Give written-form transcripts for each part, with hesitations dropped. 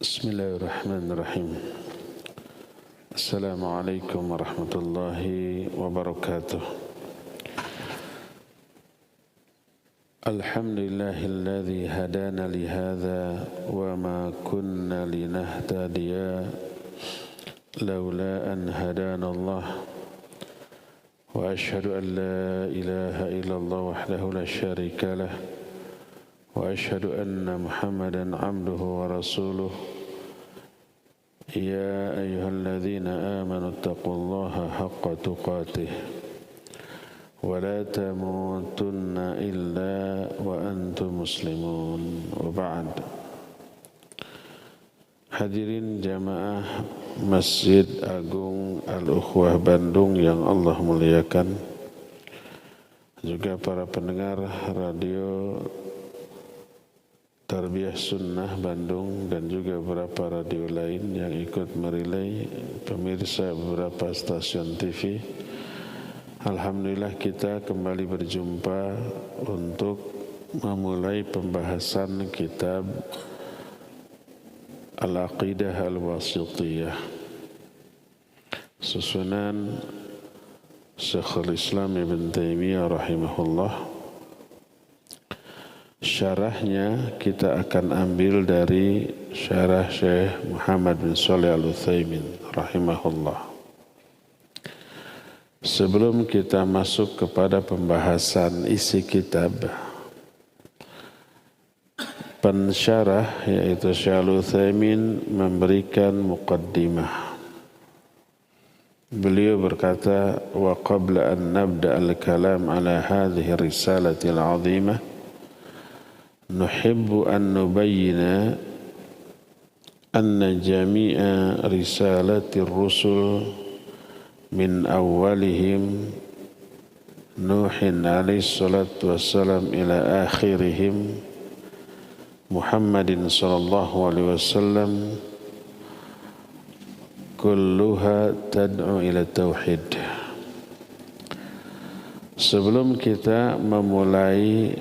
Bismillahirrahmanirrahim. Assalamualaikum warahmatullahi wabarakatuh. Alhamdulillahilladzi hadana lihadza wa ma kunna linahtadiya laula an hadana Allah. Wa ashhadu an la ilaha illallah wahdahu la syarika lah. Wa ashhadu anna Muhammadan abduhu wa rasuluh. Ya ayyuhalladzina amanu taqullaha haqqa tuqatih wa la tamutunna illa wa antum muslimun. Wa ba'd. Hadirin jamaah Masjid Agung Al-Ukhwah Bandung yang Allah muliakan, juga para pendengar radio Tarbiyah Sunnah Bandung dan juga beberapa radio lain yang ikut merilai, pemirsa beberapa stasiun TV. Alhamdulillah kita kembali berjumpa untuk memulai pembahasan kitab Al-Aqidah Al-Wasithiyah susunan Syekhul Islam Ibn Taimiyah rahimahullah. Syarahnya kita akan ambil dari syarah Syekh Muhammad bin Shalih Al-Utsaimin rahimahullah. Sebelum kita masuk kepada pembahasan isi kitab, pensyarah yaitu Syekh Al-Utsaimin memberikan muqaddimah. Beliau berkata, wa qabla an nabda al-kalam ala hadhihi risalati al-'azimah نحب أن نبين أن جميع رسالة الرسل من أولهم نوح عليه الصلاة والسلام إلى آخرهم محمد صلى الله عليه وسلم كلها تدعو إلى التوحيد. Sebelum kita memulai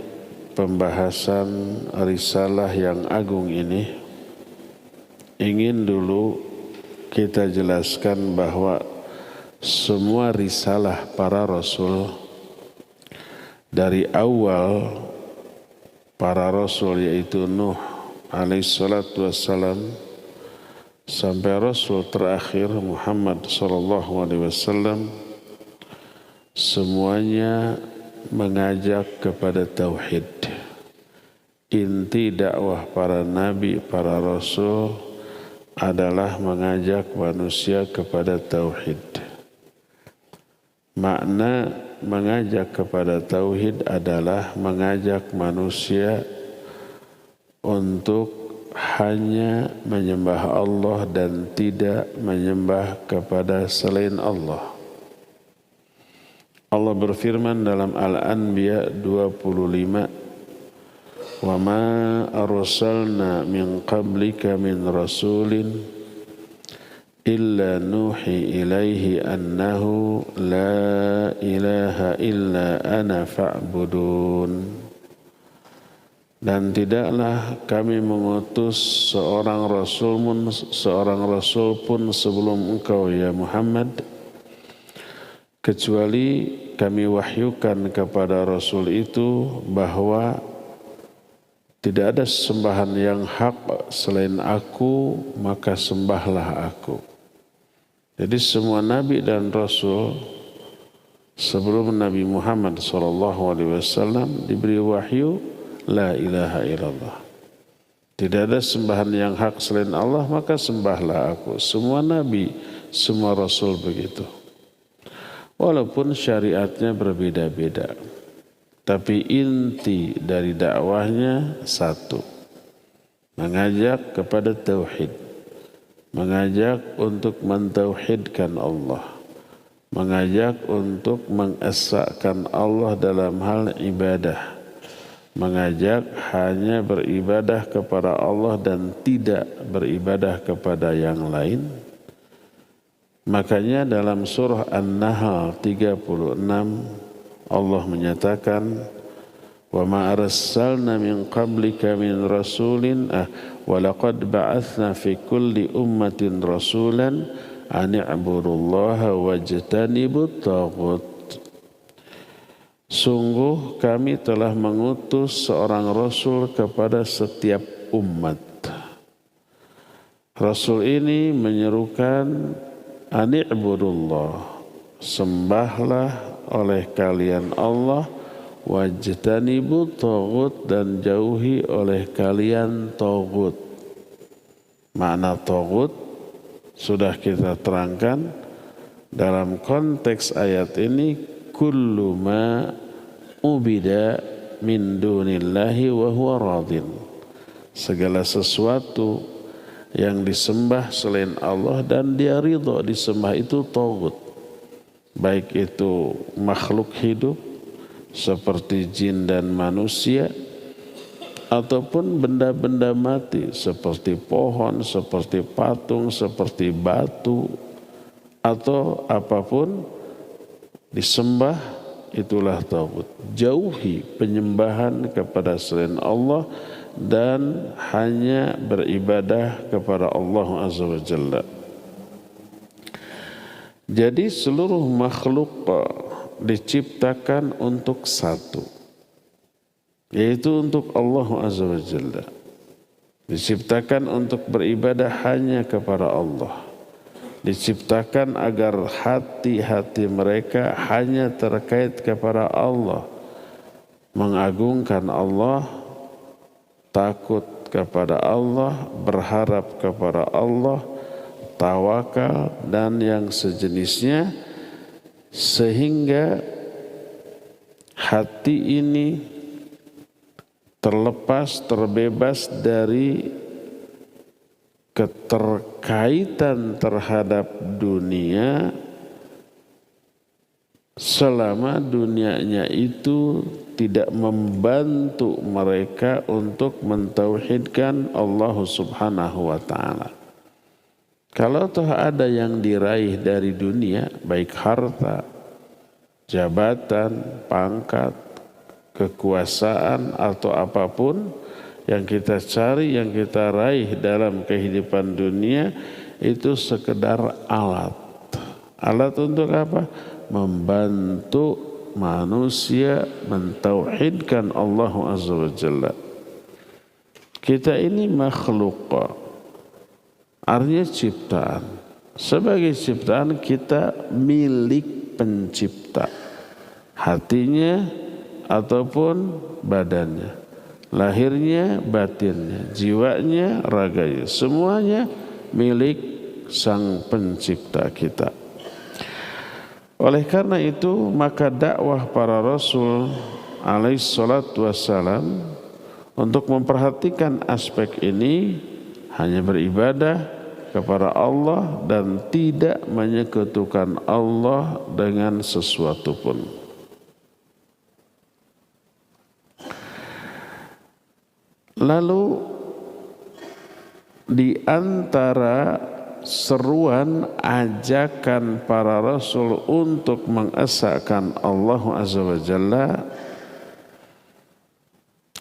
pembahasan risalah yang agung ini, ingin dulu kita jelaskan bahwa semua risalah para rasul dari awal para rasul yaitu Nuh alaihissalatu wassalam sampai rasul terakhir Muhammad sallallahu alaihi wasallam, semuanya mengajak kepada tauhid. Inti dakwah para nabi, para rasul adalah mengajak manusia kepada tauhid. Makna mengajak kepada tauhid adalah mengajak manusia untuk hanya menyembah Allah dan tidak menyembah kepada selain Allah. Allah berfirman dalam Al-Anbiya 25, wa ma arsalna min qablika min rasulin illa nuhi ilaihi annahu la ilaha illa ana fa'budun. Dan tidaklah kami mengutus seorang rasul pun sebelum engkau ya Muhammad, kecuali kami wahyukan kepada Rasul itu bahwa tidak ada sembahan yang hak selain aku, maka sembahlah aku. Jadi semua Nabi dan Rasul sebelum Nabi Muhammad SAW diberi wahyu la ilaha illallah. Tidak ada sembahan yang hak selain Allah, maka sembahlah aku. Semua Nabi, semua Rasul begitu. Walaupun syariatnya berbeda-beda, tapi inti dari dakwahnya satu, mengajak kepada tauhid, mengajak untuk mentauhidkan Allah, mengajak untuk mengesahkan Allah dalam hal ibadah, mengajak hanya beribadah kepada Allah dan tidak beribadah kepada yang lain. Makanya dalam surah An-Nahl 36 Allah menyatakan wa ma arsalna min qablika min rasulin wa laqad ba'atsna fi kulli ummatin rasulan an i'budullaha wajtanibut taghut. Sungguh kami telah mengutus seorang rasul kepada setiap umat. Rasul ini menyerukan an i'budullah, sembahlah oleh kalian Allah, wajtanibut taghut, dan jauhi oleh kalian taghut. Makna taghut sudah kita terangkan dalam konteks ayat ini, kullu ma ubida min dunillahi wa huwa radin. Segala sesuatu yang disembah selain Allah dan dia ridha disembah itu taghut. Baik itu makhluk hidup seperti jin dan manusia, ataupun benda-benda mati seperti pohon, seperti patung, seperti batu, atau apapun disembah, itulah taghut. Jauhi penyembahan kepada selain Allah dan hanya beribadah kepada Allah Azza wa Jalla. Jadi seluruh makhluk diciptakan untuk satu, yaitu untuk Allah Azza wa Jalla. Diciptakan untuk beribadah hanya kepada Allah. Diciptakan agar hati-hati mereka hanya terkait kepada Allah, mengagungkan Allah, takut kepada Allah, berharap kepada Allah, tawakal dan yang sejenisnya, sehingga hati ini terlepas, terbebas dari keterkaitan terhadap dunia selama dunianya itu tidak membantu mereka untuk mentauhidkan Allah Subhanahu wa ta'ala. Kalau toh ada yang diraih dari dunia, baik harta, jabatan, pangkat, kekuasaan atau apapun yang kita cari, yang kita raih dalam kehidupan dunia, itu sekedar alat. Alat untuk apa? Membantu manusia mentauhidkan Allah Azza wa Jalla. Kita ini makhluk, artinya ciptaan. Sebagai ciptaan kita milik pencipta, hatinya ataupun badannya, lahirnya, batinnya, jiwanya, raganya, semuanya milik Sang Pencipta kita. Oleh karena itu, maka dakwah para Rasul alaihi salatu wassalam untuk memperhatikan aspek ini hanya beribadah kepada Allah dan tidak menyekutukan Allah dengan sesuatu pun. Lalu di antara seruan ajakan para Rasul untuk mengesahkan Allah Azza wa Jalla,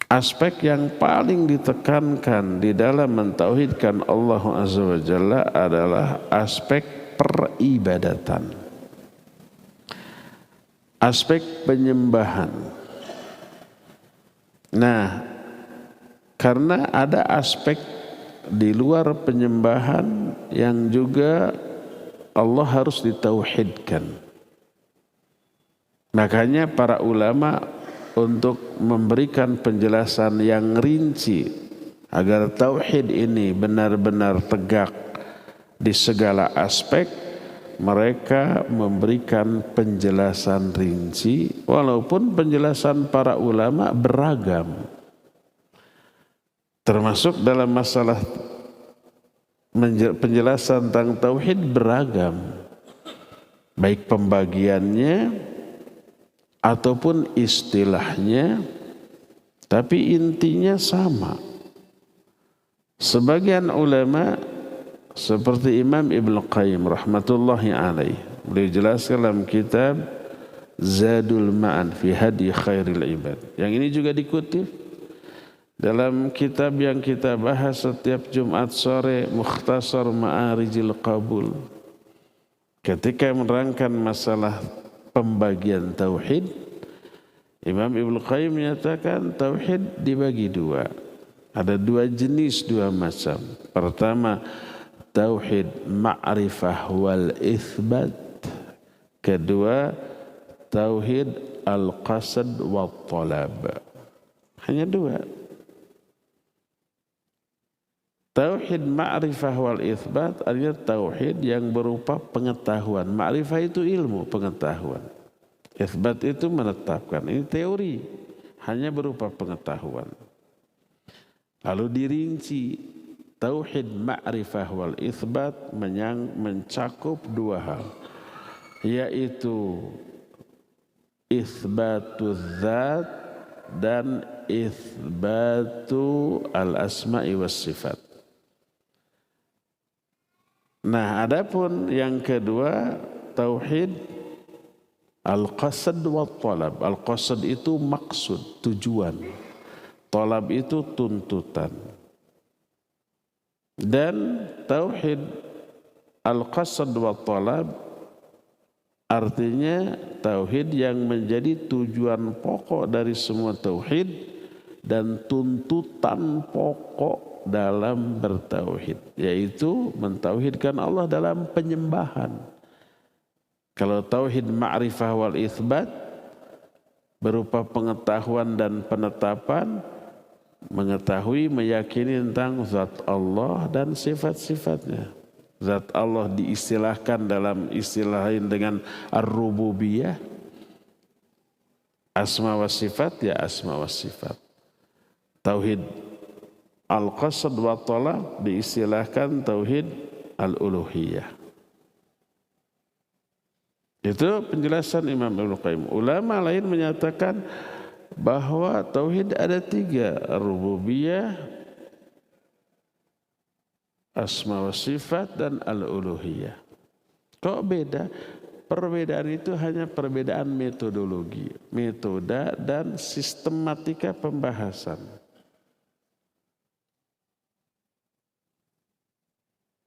aspek yang paling ditekankan di dalam mentauhidkan Allah Azza wa Jalla adalah aspek peribadatan, aspek penyembahan. Nah, karena ada aspek di luar penyembahan yang juga Allah harus ditauhidkan. Makanya para ulama untuk memberikan penjelasan yang rinci agar tauhid ini benar-benar tegak di segala aspek, mereka memberikan penjelasan rinci, walaupun penjelasan para ulama beragam. Termasuk dalam masalah penjelasan tentang tauhid beragam, baik pembagiannya ataupun istilahnya, tapi intinya sama. Sebagian ulama seperti Imam Ibnu Qayyim rahmatullahi alaih, beliau jelaskan dalam kitab Zadul Ma'an fi Hadi Khairil Ibad. Yang ini juga dikutip dalam kitab yang kita bahas setiap Jumat sore, Mukhtasar Ma'arijil Qabul. Ketika menerangkan masalah pembagian tauhid, Imam Ibnu Qayyim menyatakan tauhid dibagi dua. Ada dua jenis, dua macam. Pertama, tauhid ma'rifah wal itsbat. Kedua, tauhid al-qasad wal talab. Hanya dua. Tauhid ma'rifah wal itsbat artinya tauhid yang berupa pengetahuan. Ma'rifah itu ilmu, pengetahuan. Itsbat itu menetapkan. Ini teori, hanya berupa pengetahuan. Lalu dirinci, tauhid ma'rifah wal itsbat mencakup dua hal, yaitu itsbatuz zat dan itsbatu al-asma'i was sifat. Nah, adapun yang kedua, tauhid al-qasad wa talab. Al-qasad itu maksud, tujuan. Talab itu tuntutan. Dan tauhid al-qasad wa talab artinya tauhid yang menjadi tujuan pokok dari semua tauhid dan tuntutan pokok dalam bertauhid, yaitu mentauhidkan Allah dalam penyembahan. Kalau tauhid ma'rifah wal itsbat berupa pengetahuan dan penetapan, mengetahui, meyakini tentang zat Allah dan sifat-sifatnya. Zat Allah diistilahkan dalam istilah lain dengan ar-rububiyah. Asma wa sifat, ya asma wa sifat. Tauhid al-qasad wa talab diistilahkan tauhid al-uluhiyah. Itu penjelasan Imam Ibnu Qayyim. Ulama lain menyatakan bahwa tauhid ada tiga, rububiyah, asma wa sifat, dan al-uluhiyah. Kok beda? Perbedaan itu hanya perbedaan metodologi, metode dan sistematika pembahasan.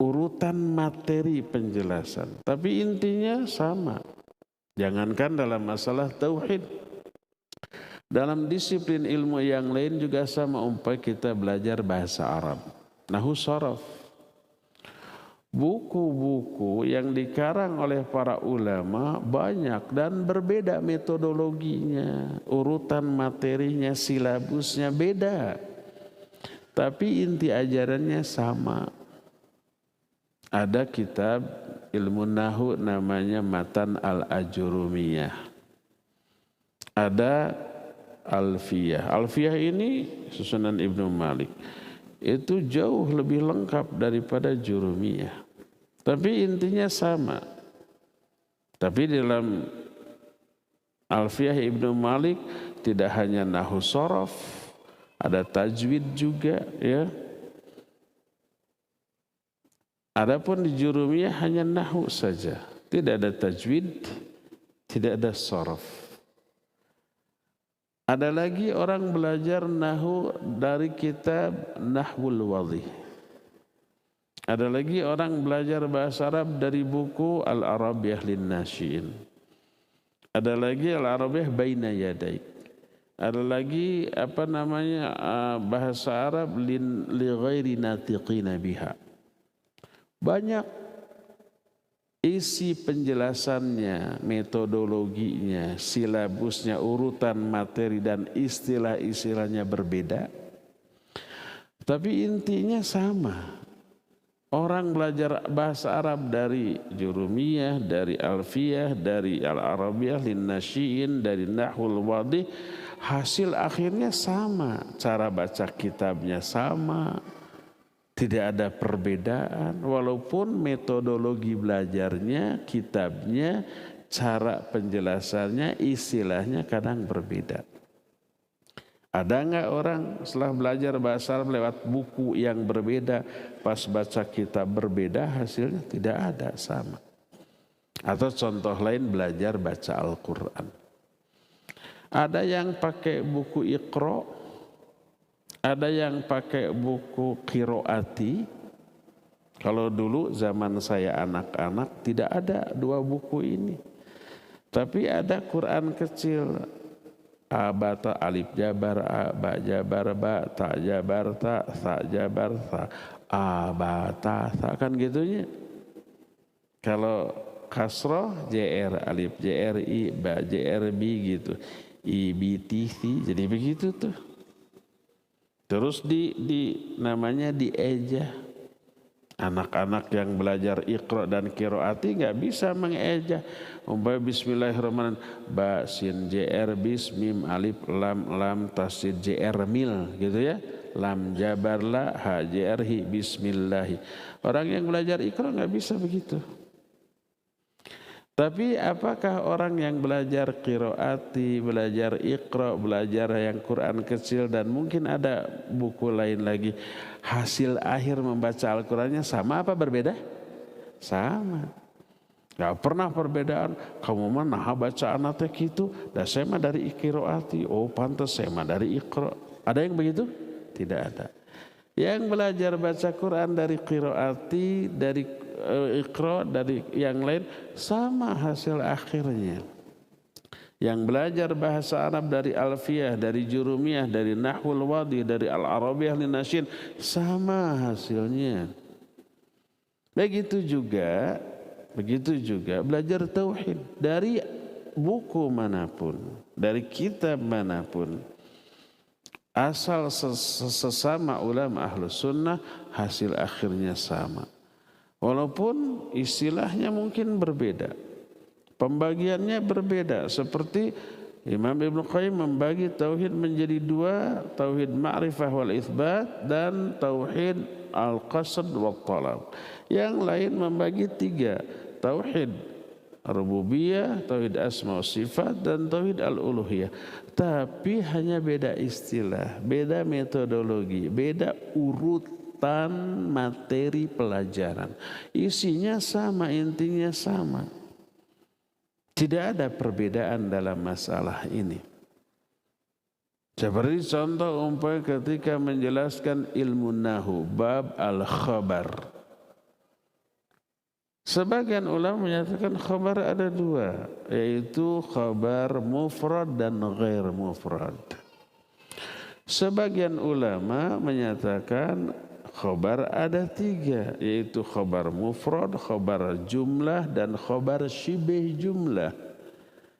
Urutan materi penjelasan, tapi intinya sama. Jangankan dalam masalah tauhid, dalam disiplin ilmu yang lain juga sama. Umpamanya kita belajar bahasa Arab, nahwu sharaf, buku-buku yang dikarang oleh para ulama banyak dan berbeda metodologinya, urutan materinya, silabusnya beda, tapi inti ajarannya sama. Ada kitab ilmu nahwu namanya Matan al-Ajurumiyah. Ada Alfiyah. Alfiyah ini susunan Ibnu Malik. Itu jauh lebih lengkap daripada Jurumiyah. Tapi intinya sama. Tapi dalam Alfiyah Ibnu Malik tidak hanya nahwu sharaf, ada tajwid juga, ya. Adapun di Jurumiyah hanya nahwu saja, tidak ada tajwid, tidak ada sharaf. Ada lagi orang belajar nahwu dari kitab Nahwul Wadhih. Ada lagi orang belajar bahasa Arab dari buku Al-Arabiyah Lin-Nasyi'in. Ada lagi Al-Arabiyah Baina Yadaik. Ada lagi bahasa Arab li ghairi natiqina biha. Banyak isi penjelasannya, metodologinya, silabusnya, urutan materi dan istilah-istilahnya berbeda. Tapi intinya sama. Orang belajar bahasa Arab dari Jurumiyah, dari Alfiyah, dari Al-Arabiyah Lin-Nasyi'in, dari Nahwul Wadhih, hasil akhirnya sama. Cara baca kitabnya sama. Tidak ada perbedaan, walaupun metodologi belajarnya, kitabnya, cara penjelasannya, istilahnya kadang berbeda. Ada nggak orang setelah belajar bahasa Arab lewat buku yang berbeda, pas baca kitab berbeda, hasilnya tidak ada, sama. Atau contoh lain, belajar baca Al-Quran. Ada yang pakai buku Iqra, ada yang pakai buku Qiraati. Kalau dulu zaman saya anak-anak tidak ada dua buku ini. Tapi ada Quran kecil, abata alif jabar a, ba jabar ba, ta jabar ta, sa jabar sa, abata sa, kan gitunya. Kalau kasroh JR alif JRI ba JRB gitu. IBTC, jadi begitu tuh. Terus namanya diejah. Anak-anak yang belajar Iqra dan Qiraati nggak bisa mengejah. Umpamanya Bismillahirrahmanirrahim, ba sin JR bis mim alif lam lam tasid JR mil gitu ya. Lam jabar la ha JR hi bismillahi. Orang yang belajar Iqra nggak bisa begitu. Tapi apakah orang yang belajar Qiraati, belajar Iqra, belajar yang Quran kecil dan mungkin ada buku lain lagi, hasil akhir membaca Al-Qurannya sama apa berbeda? Sama. Gak pernah perbedaan. Kamu mana baca anaknya gitu, dan saya mah dari Qiraati. Oh pantas saya mah dari Iqra. Ada yang begitu? Tidak ada. Yang belajar baca Quran dari Qiraati, dari Iqra, dari yang lain sama hasil akhirnya. Yang belajar bahasa Arab dari Alfiyah, dari Jurumiyah, dari Nahwul Wadi, dari Al-Arabiyah Linasyin, sama hasilnya. Begitu juga belajar tauhid dari buku manapun, dari kitab manapun. Asal sesama ulama Ahlus Sunnah, hasil akhirnya sama. Walaupun istilahnya mungkin berbeda, pembagiannya berbeda. Seperti Imam Ibnu Qayyim membagi tauhid menjadi dua, tauhid ma'rifah wal itsbat dan tauhid al-qasd wal talab. Yang lain membagi tiga, tauhid rububiyah, tauhid asma wa sifat dan tauhid al-uluhiyah. Tapi hanya beda istilah, beda metodologi, beda urutan materi pelajaran. Isinya sama, intinya sama. Tidak ada perbedaan dalam masalah ini. Seperti contoh umpamanya ketika menjelaskan ilmu nahu, bab al-khabar. Sebagian ulama menyatakan khabar ada dua, yaitu khabar mufrad dan ghair mufrad. Sebagian ulama menyatakan khabar ada tiga, yaitu khabar mufrad, khabar jumlah, dan khabar syibih jumlah.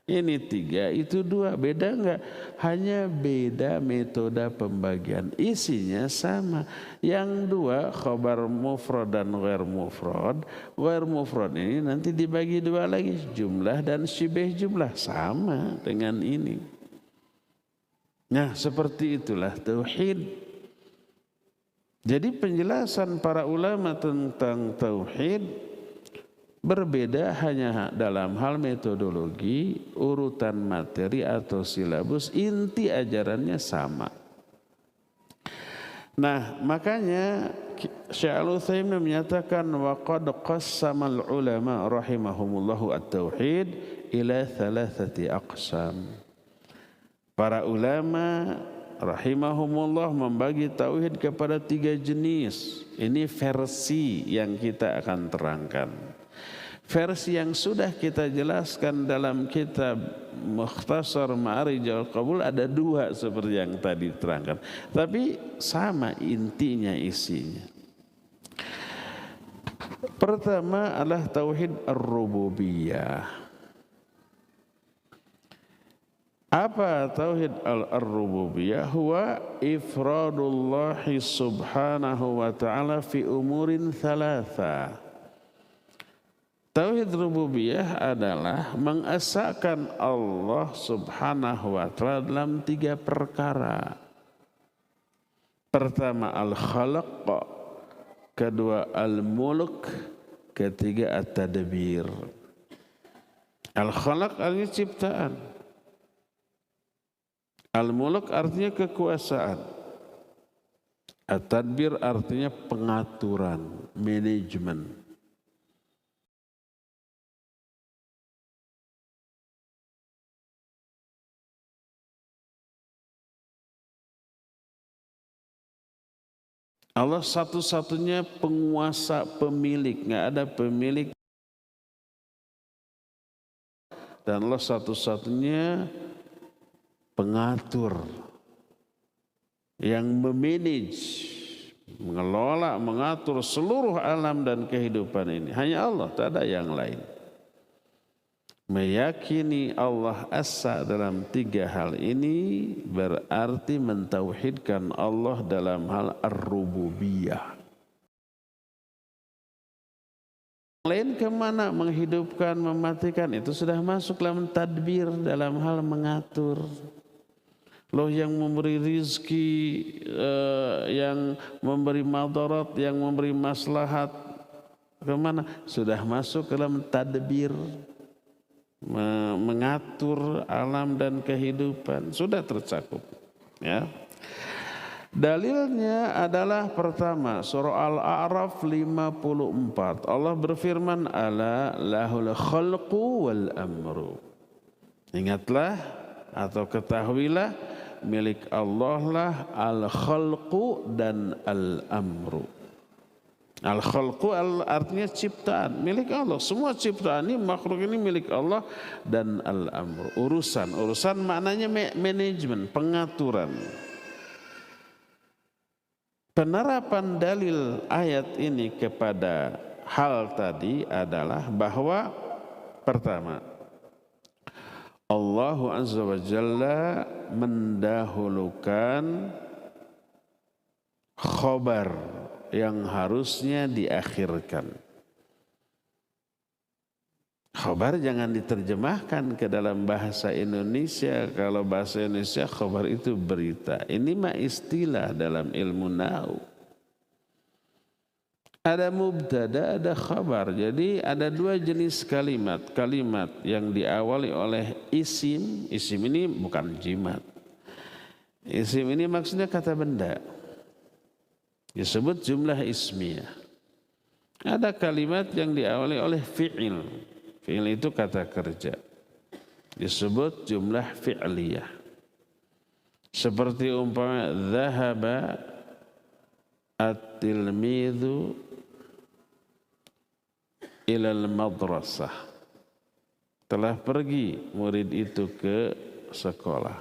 Ini tiga, itu dua. Beda enggak? Hanya beda metode pembagian. Isinya sama. Yang dua, khabar mufrad dan ghair mufrad. Ghair mufrad ini nanti dibagi dua lagi, jumlah dan syibih jumlah. Sama dengan ini. Nah, seperti itulah tauhid. Jadi penjelasan para ulama tentang tauhid berbeda hanya dalam hal metodologi, urutan materi atau silabus, inti ajarannya sama. Nah, makanya Syekh Al-Utsaimin menyatakan waqad qassamal ulama rahimahumullahu at-tauhid ila thalathati aqsam. Para ulama rahimahumullah membagi tauhid kepada tiga jenis. Ini versi yang kita akan terangkan. Versi yang sudah kita jelaskan dalam kitab Mukhtasar Ma'arijul Qabul ada dua seperti yang tadi diterangkan. Tapi sama intinya, isinya. Pertama adalah tauhid ar-rububiyah. Apa tauhid ar-rububiyah? Huwa ifradullahi subhanahu wa ta'ala fi umurin thalatha. Tauhid rububiyah adalah mengesahkan Allah subhanahu wa ta'ala dalam tiga perkara. Pertama al-khalaq, kedua al-mulk, ketiga at-tadbir. Al-khalaq artinya ciptaan. Al-mulk artinya kekuasaan. At-tadbir artinya pengaturan, manajemen. Allah satu-satunya penguasa, pemilik, nggak ada pemilik. Dan Allah satu-satunya pengatur yang memanage, mengelola, mengatur seluruh alam dan kehidupan ini. Hanya Allah, tak ada yang lain. Meyakini Allah Esa dalam tiga hal ini berarti mentauhidkan Allah dalam hal ar-rububiyah. Lain kemana menghidupkan, mematikan, itu sudah masuk dalam tadbir, dalam hal mengatur. Loh yang memberi rizki, yang memberi madarat, yang memberi maslahat, kemana? Sudah masuk dalam tadbir, mengatur alam dan kehidupan, sudah tercakup. Ya. Dalilnya adalah pertama surah Al-A'raf 54. Allah berfirman, ala lahul khalqu wal amru. Ingatlah atau ketahuilah, milik Allah lah al-khalqu dan al-amru. Al-khalqu artinya ciptaan, milik Allah. Semua ciptaan ini, makhluk ini milik Allah. Dan al-amru, urusan. Urusan maknanya manajemen, pengaturan. Penerapan dalil ayat ini kepada hal tadi adalah bahwa pertama, Allah Azza wa Jalla mendahulukan khabar yang harusnya diakhirkan. Khabar jangan diterjemahkan ke dalam bahasa Indonesia. Kalau bahasa Indonesia khabar itu berita. Ini mah istilah dalam ilmu nahwu. Ada mubtada, ada khabar. Jadi ada dua jenis kalimat. Kalimat yang diawali oleh isim. Isim ini bukan jimat. Isim ini maksudnya kata benda. Disebut jumlah ismiyah. Ada kalimat yang diawali oleh fi'il. Fi'il itu kata kerja. Disebut jumlah fi'liyah. Seperti umpama dhahaba at-tilmidhu ilal madrasah. Telah pergi murid itu ke sekolah.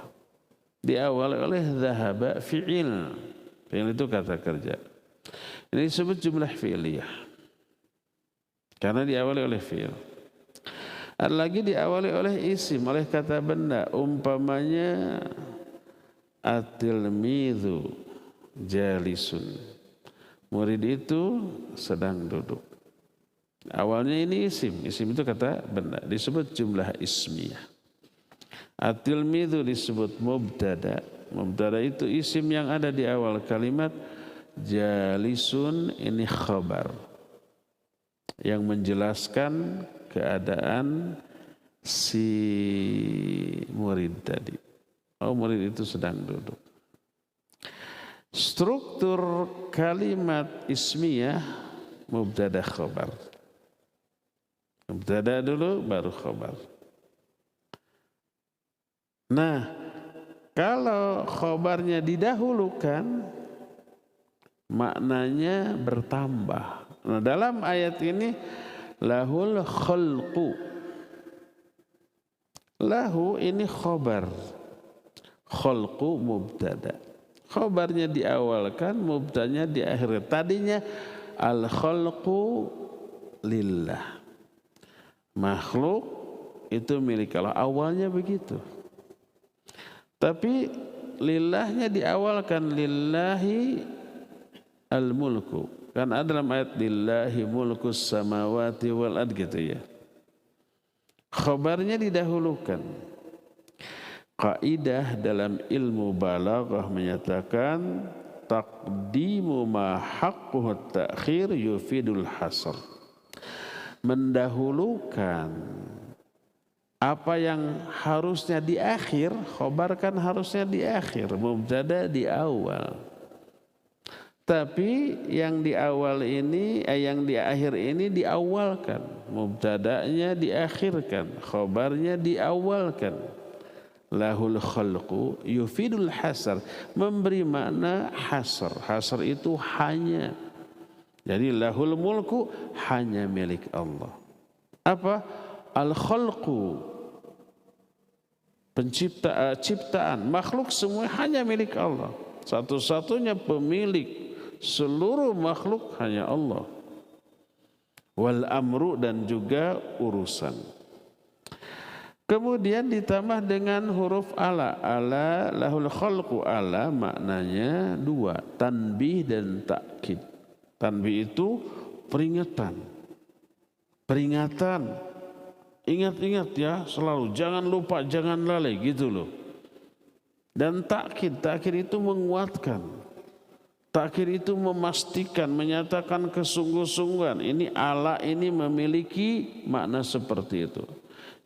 Diawali oleh dhahaba fi'il. Fi'il itu kata kerja. Ini disebut jumlah fi'liyah. Karena diawali oleh fi'il. Ada lagi diawali oleh isim, oleh kata benda. Umpamanya at-tilmidhu jalisun. Murid itu sedang duduk. Awalnya ini isim. Isim itu kata benda. Disebut jumlah ismiyah. At-tilmidhu disebut mubtada. Mubtada itu isim yang ada di awal kalimat. Jalisun ini khabar yang menjelaskan keadaan si murid tadi. Oh, murid itu sedang duduk. Struktur kalimat ismiyah mubtada khabar. Mubtada dulu baru khabar. Nah, kalau khabarnya didahulukan, maknanya bertambah. Nah, dalam ayat ini lahul khalqu. Lahu ini khabar. Khalqu mubtada. Khabarnya diawalkan, mubtadanya di akhir. Tadinya al khalqu lillah. Makhluk itu milik Allah. Awalnya begitu. Tapi lillahnya diawalkan, lillahi al-mulku. Kan ada dalam ayat lillahi mulkus samawati wal ard gitu ya. Khabarnya didahulukan. Kaidah dalam ilmu balaghah menyatakan taqdimu ma haqquhu ta'khir yufidul hasr. Mendahulukan apa yang harusnya di akhir, khabar kan harusnya di akhir, mubtada di awal. Tapi yang di awal ini, yang di akhir ini diawalkan. Mubtada'nya diakhirkan, khabarnya diawalkan. lahul khalqu yufidul hasar, memberi makna hasar. Hasar itu hanya. Jadi lahul mulku hanya milik Allah. Apa? Al khalqu, ciptaan makhluk semua hanya milik Allah. Satu-satunya pemilik seluruh makhluk hanya Allah. Wal amru, dan juga urusan. Kemudian ditambah dengan huruf ala. Ala lahul khalqu, ala maknanya dua, tanbih dan takkid. Tanbih itu peringatan. Peringatan. Ingat-ingat ya, selalu jangan lupa, jangan lalai gitu loh. Dan takkid itu menguatkan. Takkid itu memastikan, menyatakan kesungguh-sungguhan. Ini ala ini memiliki makna seperti itu.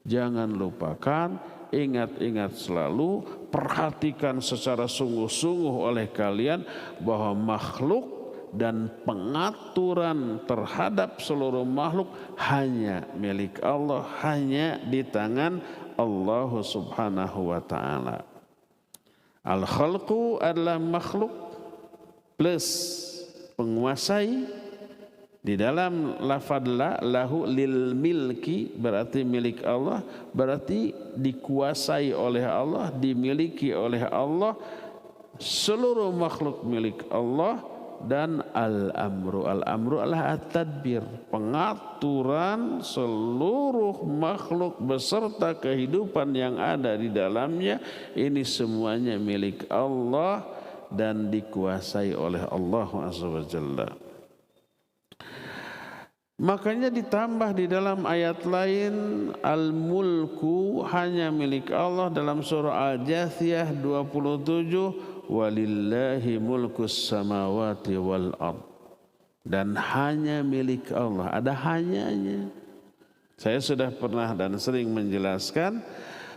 Jangan lupakan, ingat-ingat selalu, perhatikan secara sungguh-sungguh oleh kalian bahwa makhluk dan pengaturan terhadap seluruh makhluk hanya milik Allah, hanya di tangan Allah Subhanahu wa ta'ala. Al-khalqu adalah makhluk plus penguasai. Di dalam lafadz la, lahu lil milki, berarti milik Allah, berarti dikuasai oleh Allah, dimiliki oleh Allah, seluruh makhluk milik Allah. Dan al-amru adalah at-tadbir, pengaturan seluruh makhluk beserta kehidupan yang ada di dalamnya. Ini semuanya milik Allah dan dikuasai oleh Allah Azza wa Jalla. Makanya ditambah di dalam ayat lain, al-mulku hanya milik Allah dalam surah Al-Jathiyah 27, walillahi mulkus samawati wal ard, dan hanya milik Allah. Ada hanyanya. Saya sudah pernah dan sering menjelaskan,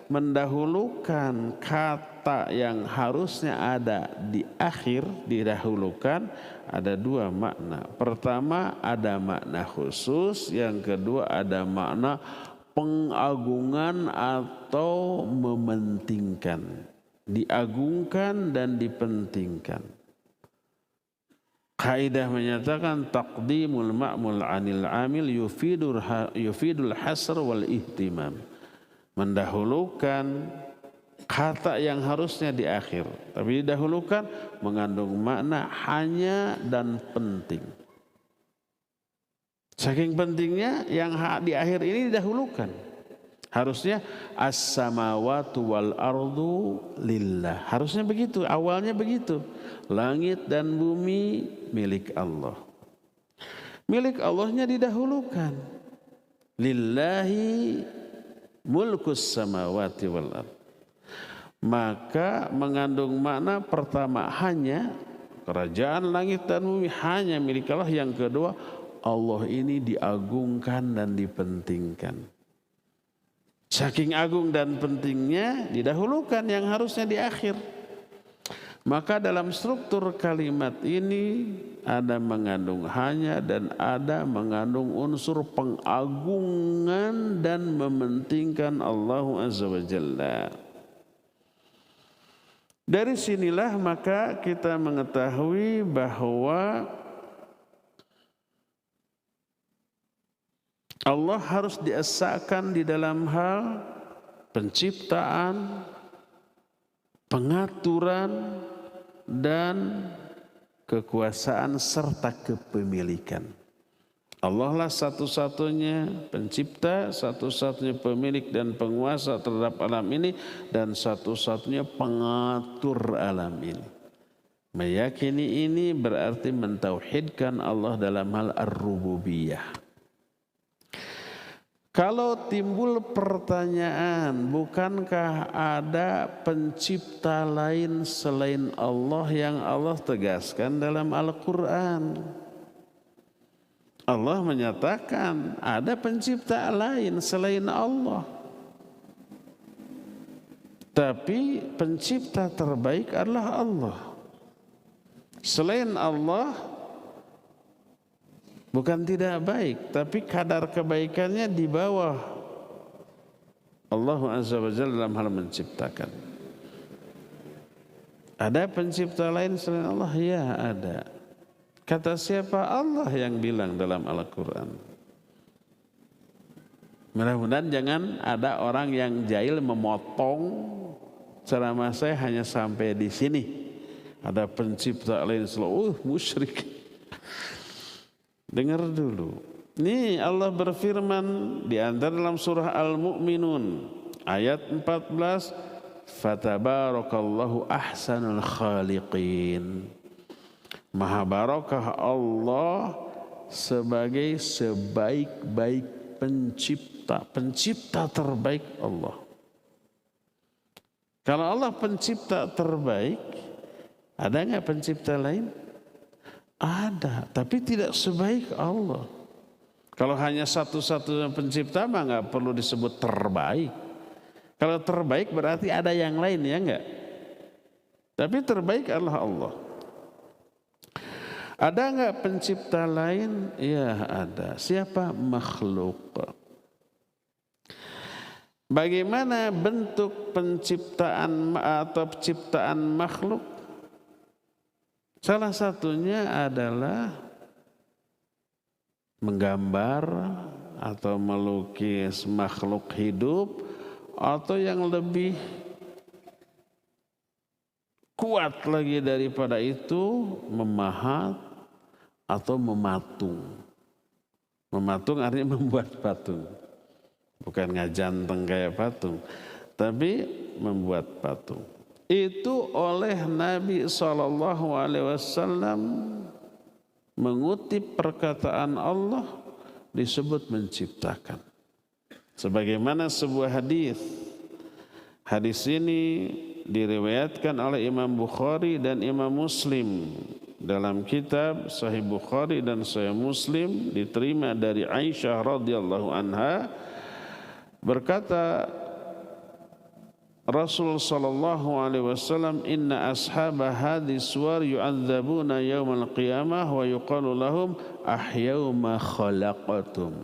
mendahulukan kata yang harusnya ada di akhir, didahulukan, ada dua makna. Pertama ada makna khusus, yang kedua ada makna pengagungan atau mementingkan. Diagungkan dan dipentingkan. Kaidah menyatakan taqdimul ma'mul 'anil 'amil yufidul hasr wal ihtimam. Mendahulukan kata yang harusnya di akhir, tapi didahulukan mengandung makna hanya dan penting. Saking pentingnya yang di akhir ini didahulukan. Harusnya as-samawatu wal ardu lillah. Harusnya begitu, awalnya begitu. Langit dan bumi milik Allah. Milik Allahnya didahulukan. Lillahi mulkus samawati wal ard. Maka mengandung makna pertama hanya, kerajaan langit dan bumi hanya milik Allah. Yang kedua, Allah ini diagungkan dan dipentingkan. Saking agung dan pentingnya didahulukan yang harusnya di akhir. Maka dalam struktur kalimat ini ada mengandung hanya dan ada mengandung unsur pengagungan dan mementingkan Allah Azza wa Jalla. Dari sinilah maka kita mengetahui bahwa Allah harus diesakan di dalam hal penciptaan, pengaturan, dan kekuasaan serta kepemilikan. Allah lah satu-satunya pencipta, satu-satunya pemilik dan penguasa terhadap alam ini, dan satu-satunya pengatur alam ini. Meyakini ini berarti mentauhidkan Allah dalam hal ar-rububiyah. Kalau timbul pertanyaan, bukankah ada pencipta lain selain Allah yang Allah tegaskan dalam Al-Quran? Allah menyatakan ada pencipta lain selain Allah. Tapi pencipta terbaik adalah Allah. Selain Allah bukan tidak baik, tapi kadar kebaikannya di bawah Allah Azza wa Jalla dalam hal menciptakan. Ada pencipta lain selain Allah? Ya, ada. Kata siapa? Allah yang bilang dalam Al-Quran. Mudah-mudahan jangan ada orang yang jahil memotong ceramah saya hanya sampai di sini. Ada pencipta lain selain musyrik. Dengar dulu. Ini Allah berfirman di antara dalam surah Al-Mu'minun ayat 14, fatabarakallahu ahsanul khaliqin. Maha barakah Allah sebagai sebaik-baik pencipta, pencipta terbaik Allah. Kalau Allah pencipta terbaik, ada nggak pencipta lain? Ada, tapi tidak sebaik Allah. Kalau hanya satu-satunya pencipta mah nggak perlu disebut terbaik. Kalau terbaik berarti ada yang lain, ya enggak? Tapi terbaik adalah Allah. Ada enggak pencipta lain? Ya ada. Siapa? Makhluk. Bagaimana bentuk penciptaan atau ciptaan makhluk? Salah satunya adalah menggambar atau melukis makhluk hidup, atau yang lebih kuat lagi daripada itu, memahat atau mematung. Mematung artinya membuat patung. Bukan ngajanteng kayak patung, tapi membuat patung. Itu oleh Nabi SAW mengutip perkataan Allah disebut menciptakan. Sebagaimana sebuah hadis. Hadis ini diriwayatkan oleh Imam Bukhari dan Imam Muslim dalam kitab Sahih Bukhari dan Sahih Muslim, diterima dari Aisyah radhiyallahu anha, berkata Rasul sallallahu alaihi wasallam, inna ashaba hadis suwar yu'adzabuna yaumal qiyamah wa yuqalu lahum ahyau ma khalaqatum.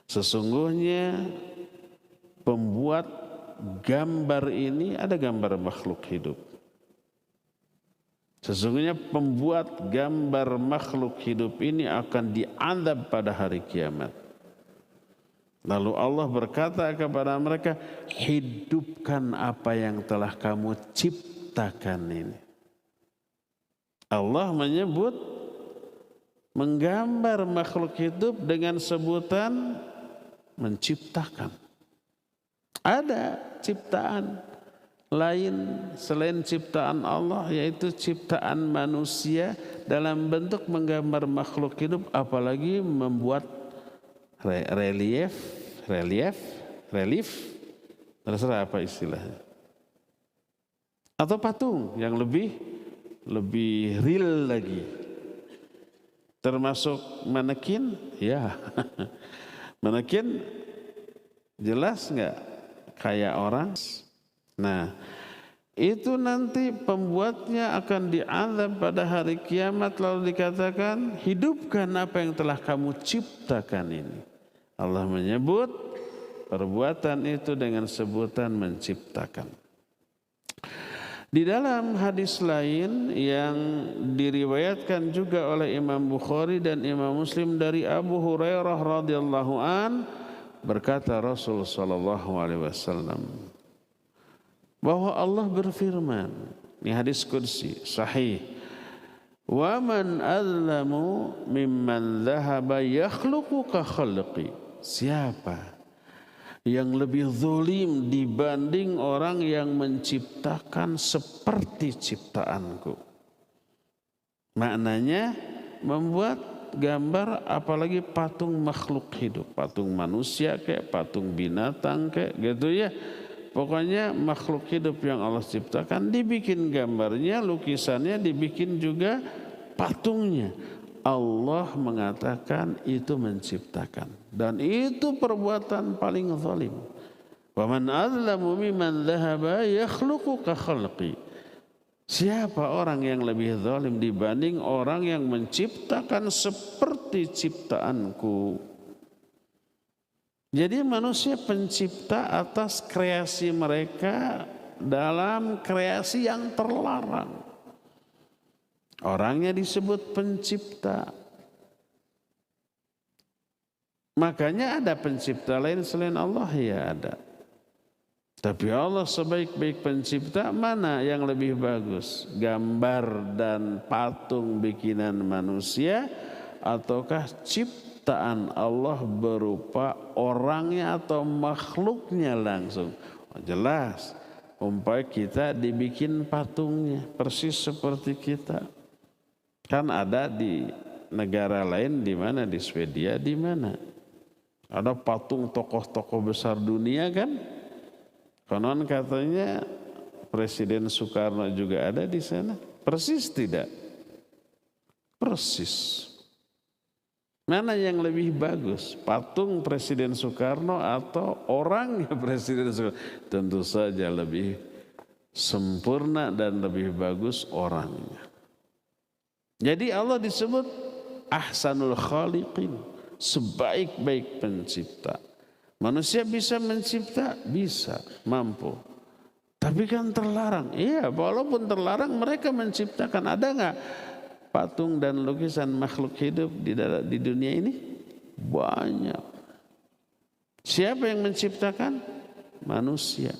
Sesungguhnya pembuat gambar ini, ada gambar makhluk hidup. Sesungguhnya pembuat gambar makhluk hidup ini akan diazab pada hari kiamat. Lalu Allah berkata kepada mereka, hidupkan apa yang telah kamu ciptakan ini. Allah menyebut menggambar makhluk hidup dengan sebutan menciptakan. Ada ciptaan lain selain ciptaan Allah, yaitu ciptaan manusia dalam bentuk menggambar makhluk hidup, apalagi membuat relief, terserah apa istilahnya, atau patung yang lebih real lagi, termasuk manekin, ya. Manekin jelas nggak kayak orang. Nah, itu nanti pembuatnya akan diazab pada hari kiamat, lalu dikatakan hidupkan apa yang telah kamu ciptakan ini. Allah menyebut perbuatan itu dengan sebutan menciptakan. Di dalam hadis lain yang diriwayatkan juga oleh Imam Bukhari dan Imam Muslim dari Abu Hurairah radhiyallahu an, berkata Rasul sallallahu alaihi wasallam bahwa Allah berfirman, ini hadis qudsi sahih, wa man azlamu mimman dhahaba yakhluqu ka khalqi. Siapa yang lebih zalim dibanding orang yang menciptakan seperti ciptaanku? Maknanya membuat gambar, apalagi patung makhluk hidup, patung manusia kayak patung binatang kayak gitu ya. Pokoknya makhluk hidup yang Allah ciptakan, dibikin gambarnya, lukisannya, dibikin juga patungnya. Allah mengatakan itu menciptakan, dan itu perbuatan paling zalim. Wa man azlamu mimman dhahaba yakhluqu ka khalqi. Siapa orang yang lebih zalim dibanding orang yang menciptakan seperti ciptaanku? Jadi manusia pencipta atas kreasi mereka dalam kreasi yang terlarang. Orangnya disebut pencipta. Makanya ada pencipta lain selain Allah, ya ada. Tapi Allah sebaik-baik pencipta, mana yang lebih bagus? Gambar dan patung bikinan manusia ataukah ciptaan Allah berupa orangnya atau makhluknya langsung? Oh, jelas, umpamanya kita dibikin patungnya persis seperti kita. Kan ada di negara lain, di mana? Di Swedia, di mana? Ada patung tokoh-tokoh besar dunia kan? Konon katanya Presiden Soekarno juga ada di sana. Persis tidak? Persis. Mana yang lebih bagus? Patung Presiden Soekarno atau orangnya Presiden Soekarno? Tentu saja lebih sempurna dan lebih bagus orangnya. Jadi Allah disebut Ahsanul Khaliqin, sebaik-baik pencipta. Manusia bisa mencipta? Bisa, mampu. Tapi kan terlarang. Iya, walaupun terlarang mereka menciptakan. Ada nggak patung dan lukisan makhluk hidup di dunia ini? Banyak. Siapa yang menciptakan? Manusia.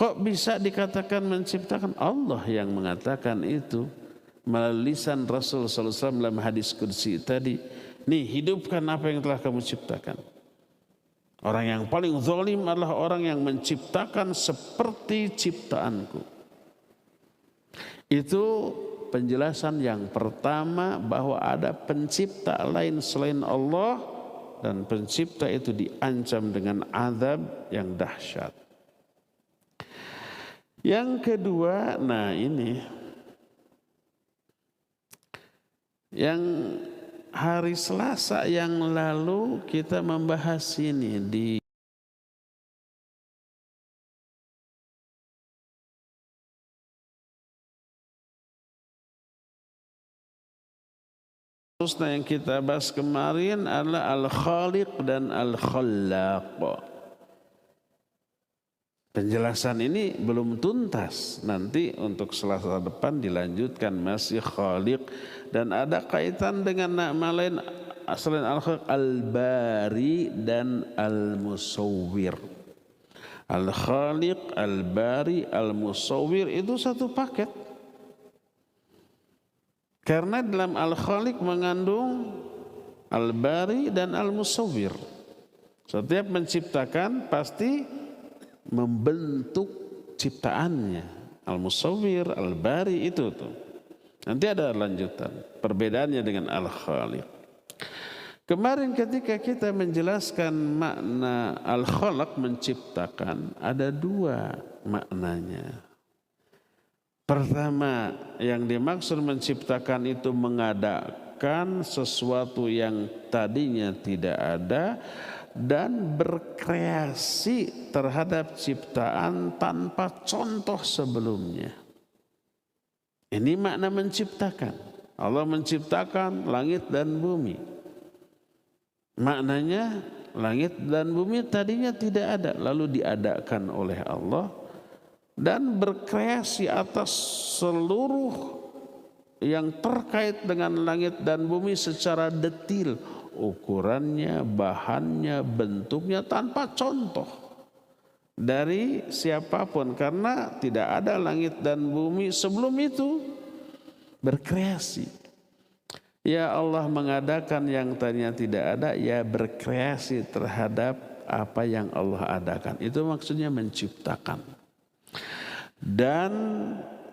Kok bisa dikatakan menciptakan? Allah yang mengatakan itu melalui lisan Rasul sallallahu alaihi wasallam dalam hadis qudsi tadi. Nih, hidupkan apa yang telah kamu ciptakan. Orang yang paling zalim adalah orang yang menciptakan seperti ciptaanku. Itu penjelasan yang pertama, bahwa ada pencipta lain selain Allah dan pencipta itu diancam dengan azab yang dahsyat. Yang kedua, nah ini yang hari Selasa yang lalu kita membahas ini di yang kita bahas kemarin adalah Al-Khaliq dan Al-Khallaq. Penjelasan ini belum tuntas. Nanti untuk Selasa depan dilanjutkan, masih Khaliq. Dan ada kaitan dengan nama lain selain Al-Khaliq, Al-Bari dan Al-Musawwir. Al-Khaliq, Al-Bari, Al-Musawwir itu satu paket. Karena dalam Al-Khaliq mengandung Al-Bari dan Al-Musawwir. Setiap menciptakan pasti membentuk ciptaannya. Al-Musawwir, Al-Bari itu tuh. Nanti ada lanjutan perbedaannya dengan Al-Khaliq. Kemarin ketika kita menjelaskan makna Al-Khalaq, menciptakan, ada dua maknanya. Pertama, yang dimaksud menciptakan itu mengadakan sesuatu yang tadinya tidak ada dan berkreasi terhadap ciptaan tanpa contoh sebelumnya. Ini makna menciptakan. Allah menciptakan langit dan bumi. Maknanya langit dan bumi tadinya tidak ada, lalu diadakan oleh Allah dan berkreasi atas seluruh yang terkait dengan langit dan bumi secara detil. Ukurannya, bahannya, bentuknya tanpa contoh dari siapapun, karena tidak ada langit dan bumi sebelum itu. Berkreasi. Ya Allah mengadakan yang tadinya tidak ada, ya berkreasi terhadap apa yang Allah adakan. Itu maksudnya menciptakan. Dan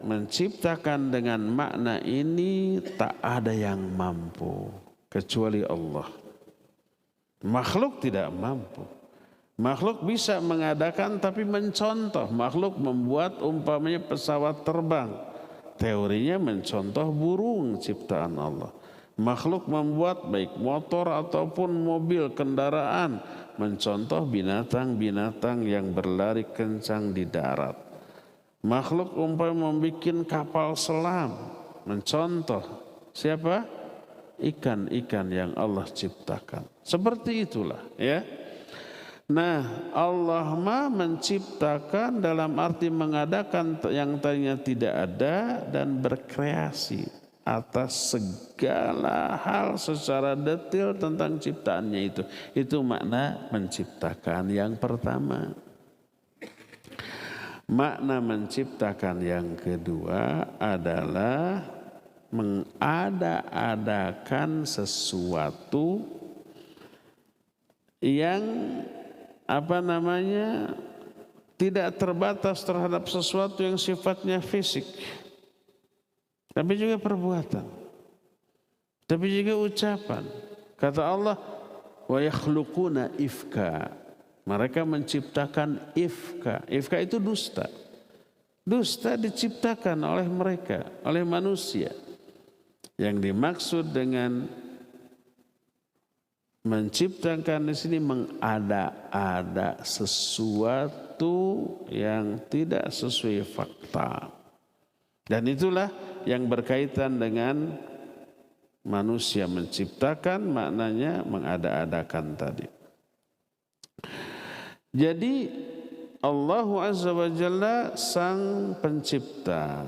menciptakan dengan makna ini tak ada yang mampu kecuali Allah. Makhluk tidak mampu. Makhluk bisa mengadakan tapi mencontoh. Makhluk membuat umpamanya pesawat terbang. Teorinya mencontoh burung ciptaan Allah. Makhluk membuat baik motor ataupun mobil kendaraan. Mencontoh binatang-binatang yang berlari kencang di darat. Makhluk umpamanya membuat kapal selam. Mencontoh siapa? Ikan-ikan yang Allah ciptakan. Seperti itulah ya. Nah, Allah mah menciptakan dalam arti mengadakan yang tadinya tidak ada dan berkreasi atas segala hal secara detail tentang ciptaannya itu. Itu makna menciptakan yang pertama. Makna menciptakan yang kedua adalah mengada-adakan sesuatu yang tidak terbatas terhadap sesuatu yang sifatnya fisik, tapi juga perbuatan, tapi juga ucapan. Kata Allah, wa yakhluquna ifka, mereka menciptakan ifka. Ifka itu dusta. Dusta diciptakan oleh mereka, oleh manusia. Yang dimaksud dengan menciptakan di sini mengada-ada sesuatu yang tidak sesuai fakta. Dan itulah yang berkaitan dengan manusia menciptakan, maknanya mengada-adakan tadi. Jadi Allah Azza wa Jalla sang pencipta.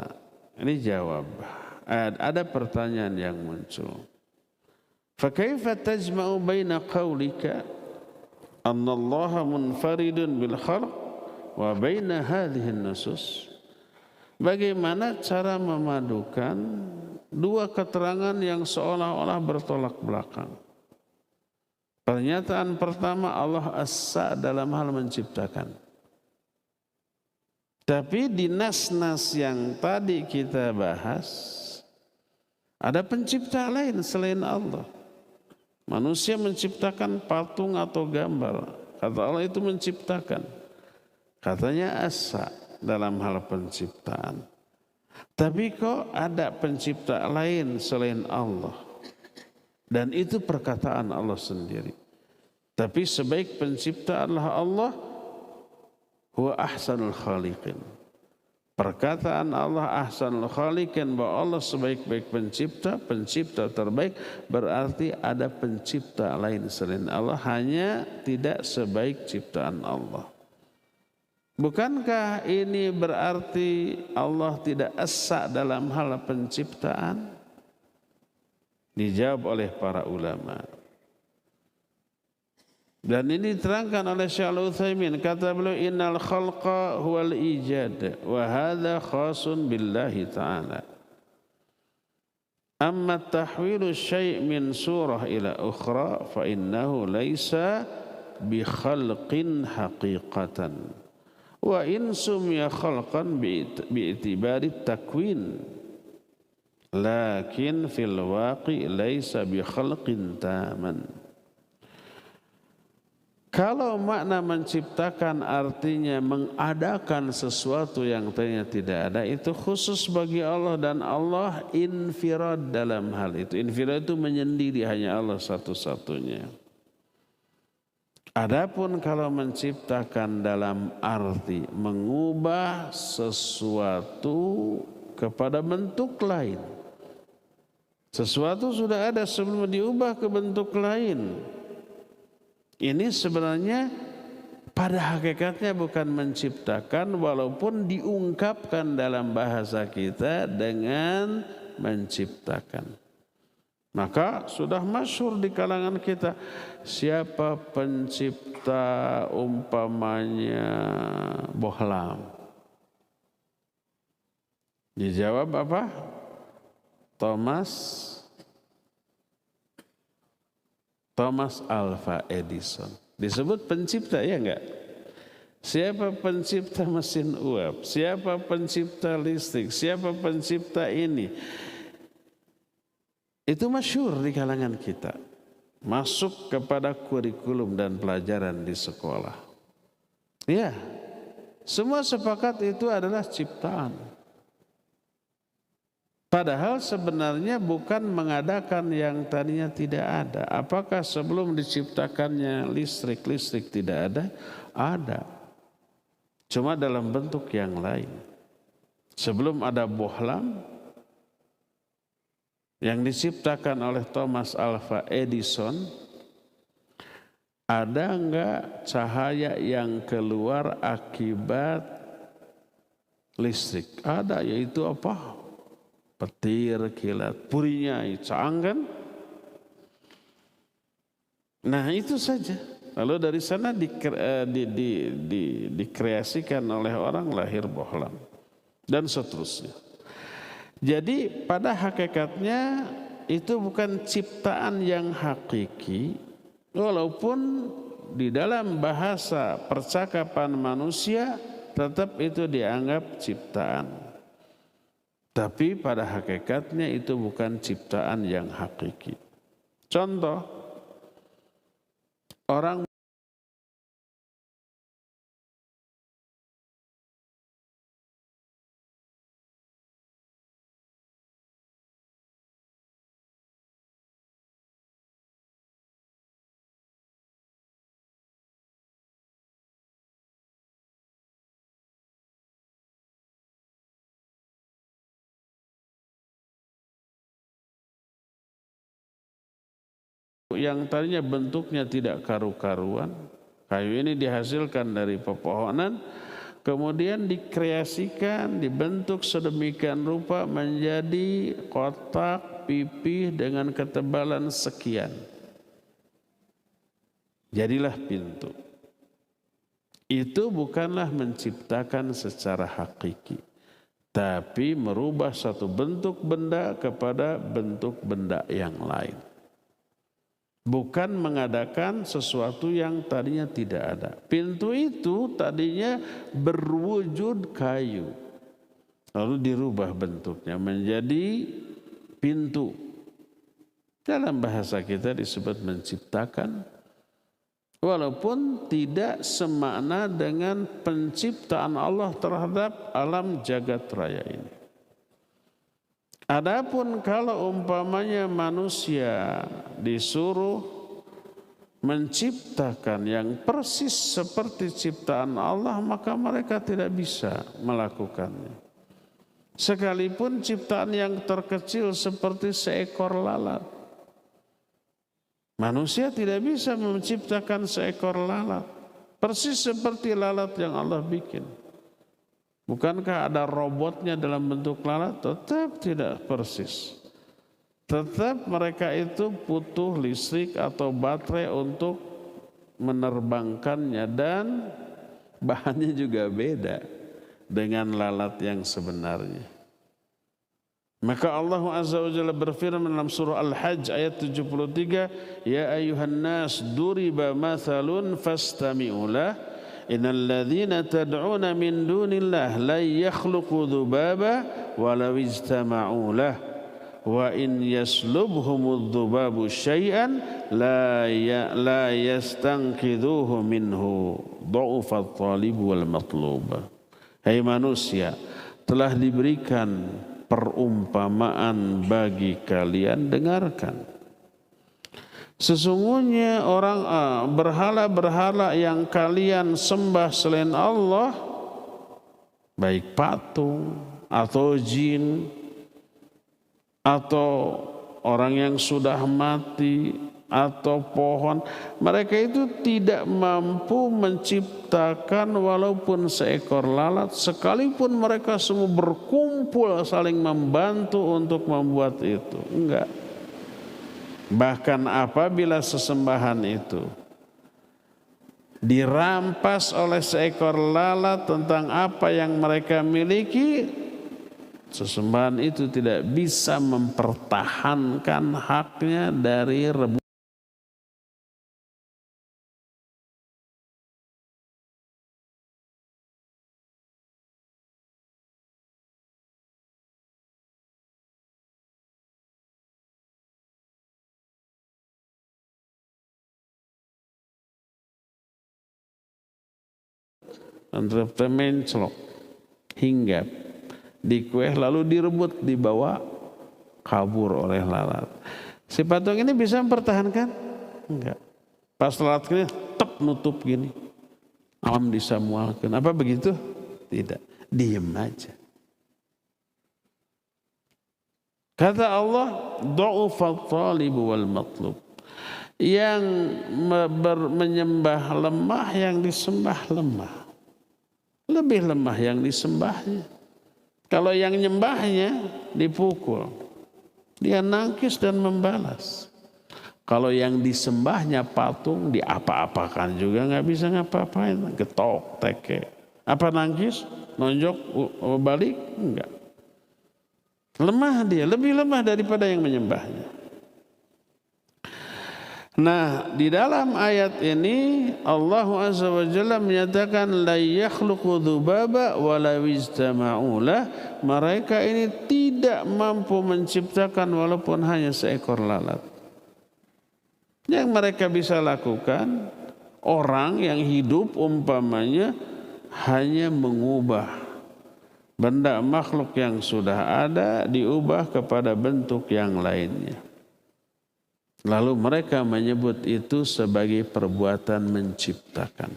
Ini jawab. Ada pertanyaan yang muncul. Fakaifa tajma'u baina qawlika anna Allah munfaridun bil khalq wa baina hadhihi nusus? Bagaimana cara memadukan dua keterangan yang seolah-olah bertolak belakang? Pernyataan pertama, Allah as-sa dalam hal menciptakan. Tapi di nas-nas yang tadi kita bahas, ada pencipta lain selain Allah. Manusia menciptakan patung atau gambar. Kata Allah itu menciptakan. Katanya as-sa dalam hal penciptaan. Tapi kok ada pencipta lain selain Allah? Dan itu perkataan Allah sendiri. Tapi sebaik pencipta adalah Allah, huwa ahsanul khaliqin. Perkataan Allah ahsanul khaliqin, bahwa Allah sebaik-baik pencipta, pencipta terbaik, berarti ada pencipta lain selain Allah, hanya tidak sebaik ciptaan Allah. Bukankah ini berarti Allah tidak esa dalam hal penciptaan? Dijawab oleh para ulama. Dan ini diterangkan oleh Syekh Al-Utsaimin, kata beliau, innal khalqa huwal ijad wa hadza khasun billahi ta'ala. Amma tahwilu syai' min surah ila ukhra fa innahu laisa bi khalqin haqiqatan wa in sumya khalqan bi itibari takwin lakin fil waqi laisa bi khalqin taman. Kalau makna menciptakan artinya mengadakan sesuatu yang tadinya tidak ada, itu khusus bagi Allah dan Allah infirad dalam hal itu. Infirad itu menyendiri, hanya Allah satu-satunya. Adapun kalau menciptakan dalam arti mengubah sesuatu kepada bentuk lain. Sesuatu sudah ada sebelum diubah ke bentuk lain. Ini sebenarnya pada hakikatnya bukan menciptakan, walaupun diungkapkan dalam bahasa kita dengan menciptakan. Maka sudah masyhur di kalangan kita, siapa pencipta umpamanya bohlam? Dijawab apa? Thomas Alva Edison. Disebut pencipta, ya enggak? Siapa pencipta mesin uap? Siapa pencipta listrik? Siapa pencipta ini? Itu masyhur di kalangan kita. Masuk kepada kurikulum dan pelajaran di sekolah. Ya, semua sepakat itu adalah ciptaan. Padahal sebenarnya bukan mengadakan yang tadinya tidak ada. Apakah sebelum diciptakannya listrik tidak ada? Ada. Cuma dalam bentuk yang lain. Sebelum ada bohlam yang diciptakan oleh Thomas Alva Edison, Ada enggak cahaya yang keluar akibat listrik? Ada, yaitu apa? Petir, kilat, purinya, caang kan? Nah itu saja. Lalu dari sana dikreasikan oleh orang lahir bohlam dan seterusnya. Jadi pada hakikatnya itu bukan ciptaan yang hakiki, walaupun di dalam bahasa percakapan manusia tetap itu dianggap ciptaan. Tapi pada hakikatnya itu bukan ciptaan yang hakiki. Contoh, orang yang tadinya bentuknya tidak karu-karuan, kayu ini dihasilkan dari pepohonan, kemudian dikreasikan, dibentuk sedemikian rupa menjadi kotak pipih dengan ketebalan sekian. Jadilah pintu. Itu bukanlah menciptakan secara hakiki, tapi merubah satu bentuk benda kepada bentuk benda yang lain. Bukan mengadakan sesuatu yang tadinya tidak ada. Pintu itu tadinya berwujud kayu, lalu dirubah bentuknya menjadi pintu. Dalam bahasa kita disebut menciptakan, walaupun tidak semakna dengan penciptaan Allah terhadap alam jagat raya ini. Adapun kalau umpamanya manusia disuruh menciptakan yang persis seperti ciptaan Allah, maka mereka tidak bisa melakukannya. Sekalipun ciptaan yang terkecil seperti seekor lalat. Manusia tidak bisa menciptakan seekor lalat persis seperti lalat yang Allah bikin. Bukankah ada robotnya dalam bentuk lalat? Tetap tidak persis. Tetap mereka itu butuh listrik atau baterai untuk menerbangkannya, dan bahannya juga beda dengan lalat yang sebenarnya. Maka Allah Azza wa Jalla berfirman dalam surah Al-Hajj ayat 73, Ya ayuhan nas duriba mathalun fastami'u lah. Innal ladzina tad'una min dunillah la yakhluqu dzubaba walau ijtama'u lah wa in yaslubhumudz dzubabu syai'an la yastanqidhuhu minhu dha'ufat talib wal matlub. Hai manusia, telah diberikan perumpamaan bagi kalian, dengarkan. Sesungguhnya orang berhala-berhala yang kalian sembah selain Allah, baik patung atau jin atau orang yang sudah mati atau pohon, mereka itu tidak mampu menciptakan walaupun seekor lalat, sekalipun mereka semua berkumpul saling membantu untuk membuat itu. Enggak. Bahkan apabila sesembahan itu dirampas oleh seekor lalat tentang apa yang mereka miliki, sesembahan itu tidak bisa mempertahankan haknya dari rebutan. Menclok, hinggap, dikueh lalu direbut, dibawa kabur oleh lalat. Si patung ini bisa mempertahankan? Enggak. Pas lalat ini tep nutup gini, alam disamualkan. Apa begitu? Tidak, diem aja. Kata Allah, dha'ufat talib wal matlub. yang menyembah lemah, yang disembah lemah. Lebih lemah yang disembahnya. Kalau yang nyembahnya dipukul, dia nangkis dan membalas. Kalau yang disembahnya patung, diapa-apakan juga nggak bisa ngapa-apain, getok, teke. Apa nangkis? Nonjok, balik? Enggak. Lemah dia, lebih lemah daripada yang menyembahnya. Nah, di dalam ayat ini Allah Azza wa Jalla menyatakan la yakhluqu dzubaba wa la yajtama'u lah. Mereka ini tidak mampu menciptakan walaupun hanya seekor lalat. Yang mereka bisa lakukan, orang yang hidup umpamanya hanya mengubah benda makhluk yang sudah ada diubah kepada bentuk yang lainnya. Lalu mereka menyebut itu sebagai perbuatan menciptakan.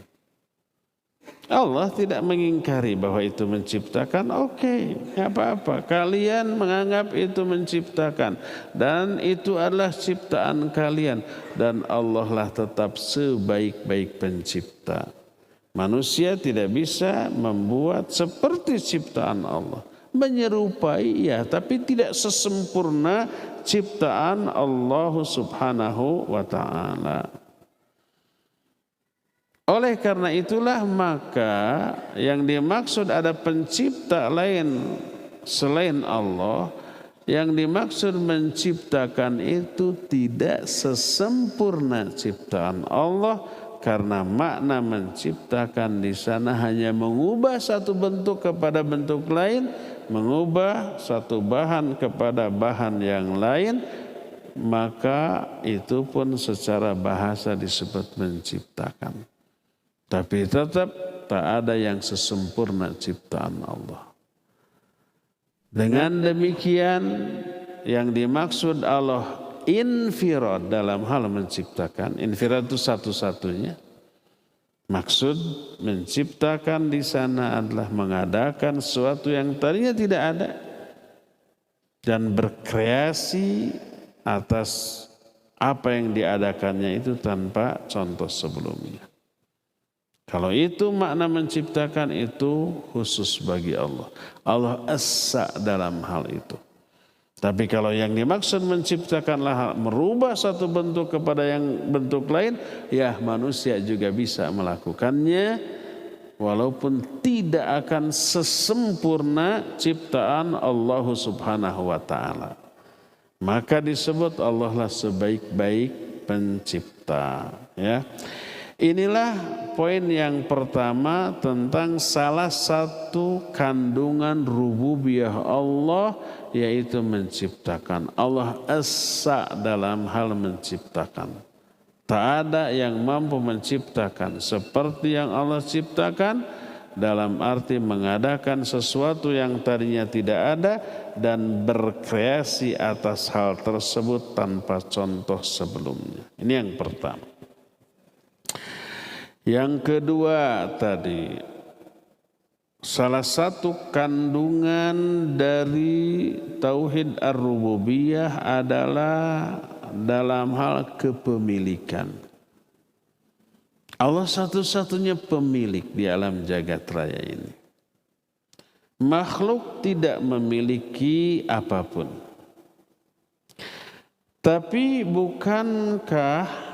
Allah tidak mengingkari bahwa itu menciptakan, oke, nggak apa-apa. Kalian menganggap itu menciptakan dan itu adalah ciptaan kalian. Dan Allah lah tetap sebaik-baik pencipta. Manusia tidak bisa membuat seperti ciptaan Allah. Menyerupai ya, tapi tidak sesempurna ciptaan Allah Subhanahu wa ta'ala. Oleh karena itulah maka yang dimaksud ada pencipta lain selain Allah, yang dimaksud menciptakan itu tidak sesempurna ciptaan Allah, karena makna menciptakan di sana hanya mengubah satu bentuk kepada bentuk lain, mengubah satu bahan kepada bahan yang lain, maka itu pun secara bahasa disebut menciptakan. Tapi tetap tak ada yang sesempurna ciptaan Allah. Dengan demikian yang dimaksud Allah infirad dalam hal menciptakan, infirad itu satu-satunya. Maksud menciptakan di sana adalah mengadakan sesuatu yang tadinya tidak ada dan berkreasi atas apa yang diadakannya itu tanpa contoh sebelumnya. Kalau itu makna menciptakan, itu khusus bagi Allah. Allah esa dalam hal itu. Tapi kalau yang dimaksud menciptakanlah merubah satu bentuk kepada yang bentuk lain, ya manusia juga bisa melakukannya walaupun tidak akan sesempurna ciptaan Allah Subhanahu wa ta'ala. Maka disebut Allah lah sebaik-baik pencipta, ya. Inilah poin yang pertama tentang salah satu kandungan rububiyah Allah, yaitu menciptakan. Allah esa dalam hal menciptakan. Tak ada yang mampu menciptakan seperti yang Allah ciptakan, dalam arti mengadakan sesuatu yang tadinya tidak ada dan berkreasi atas hal tersebut tanpa contoh sebelumnya. Ini yang pertama. Yang kedua tadi, salah satu kandungan dari tauhid ar-rububiyah adalah dalam hal kepemilikan. Allah satu-satunya pemilik di alam jagat raya ini. Makhluk tidak memiliki apapun. Tapi bukankah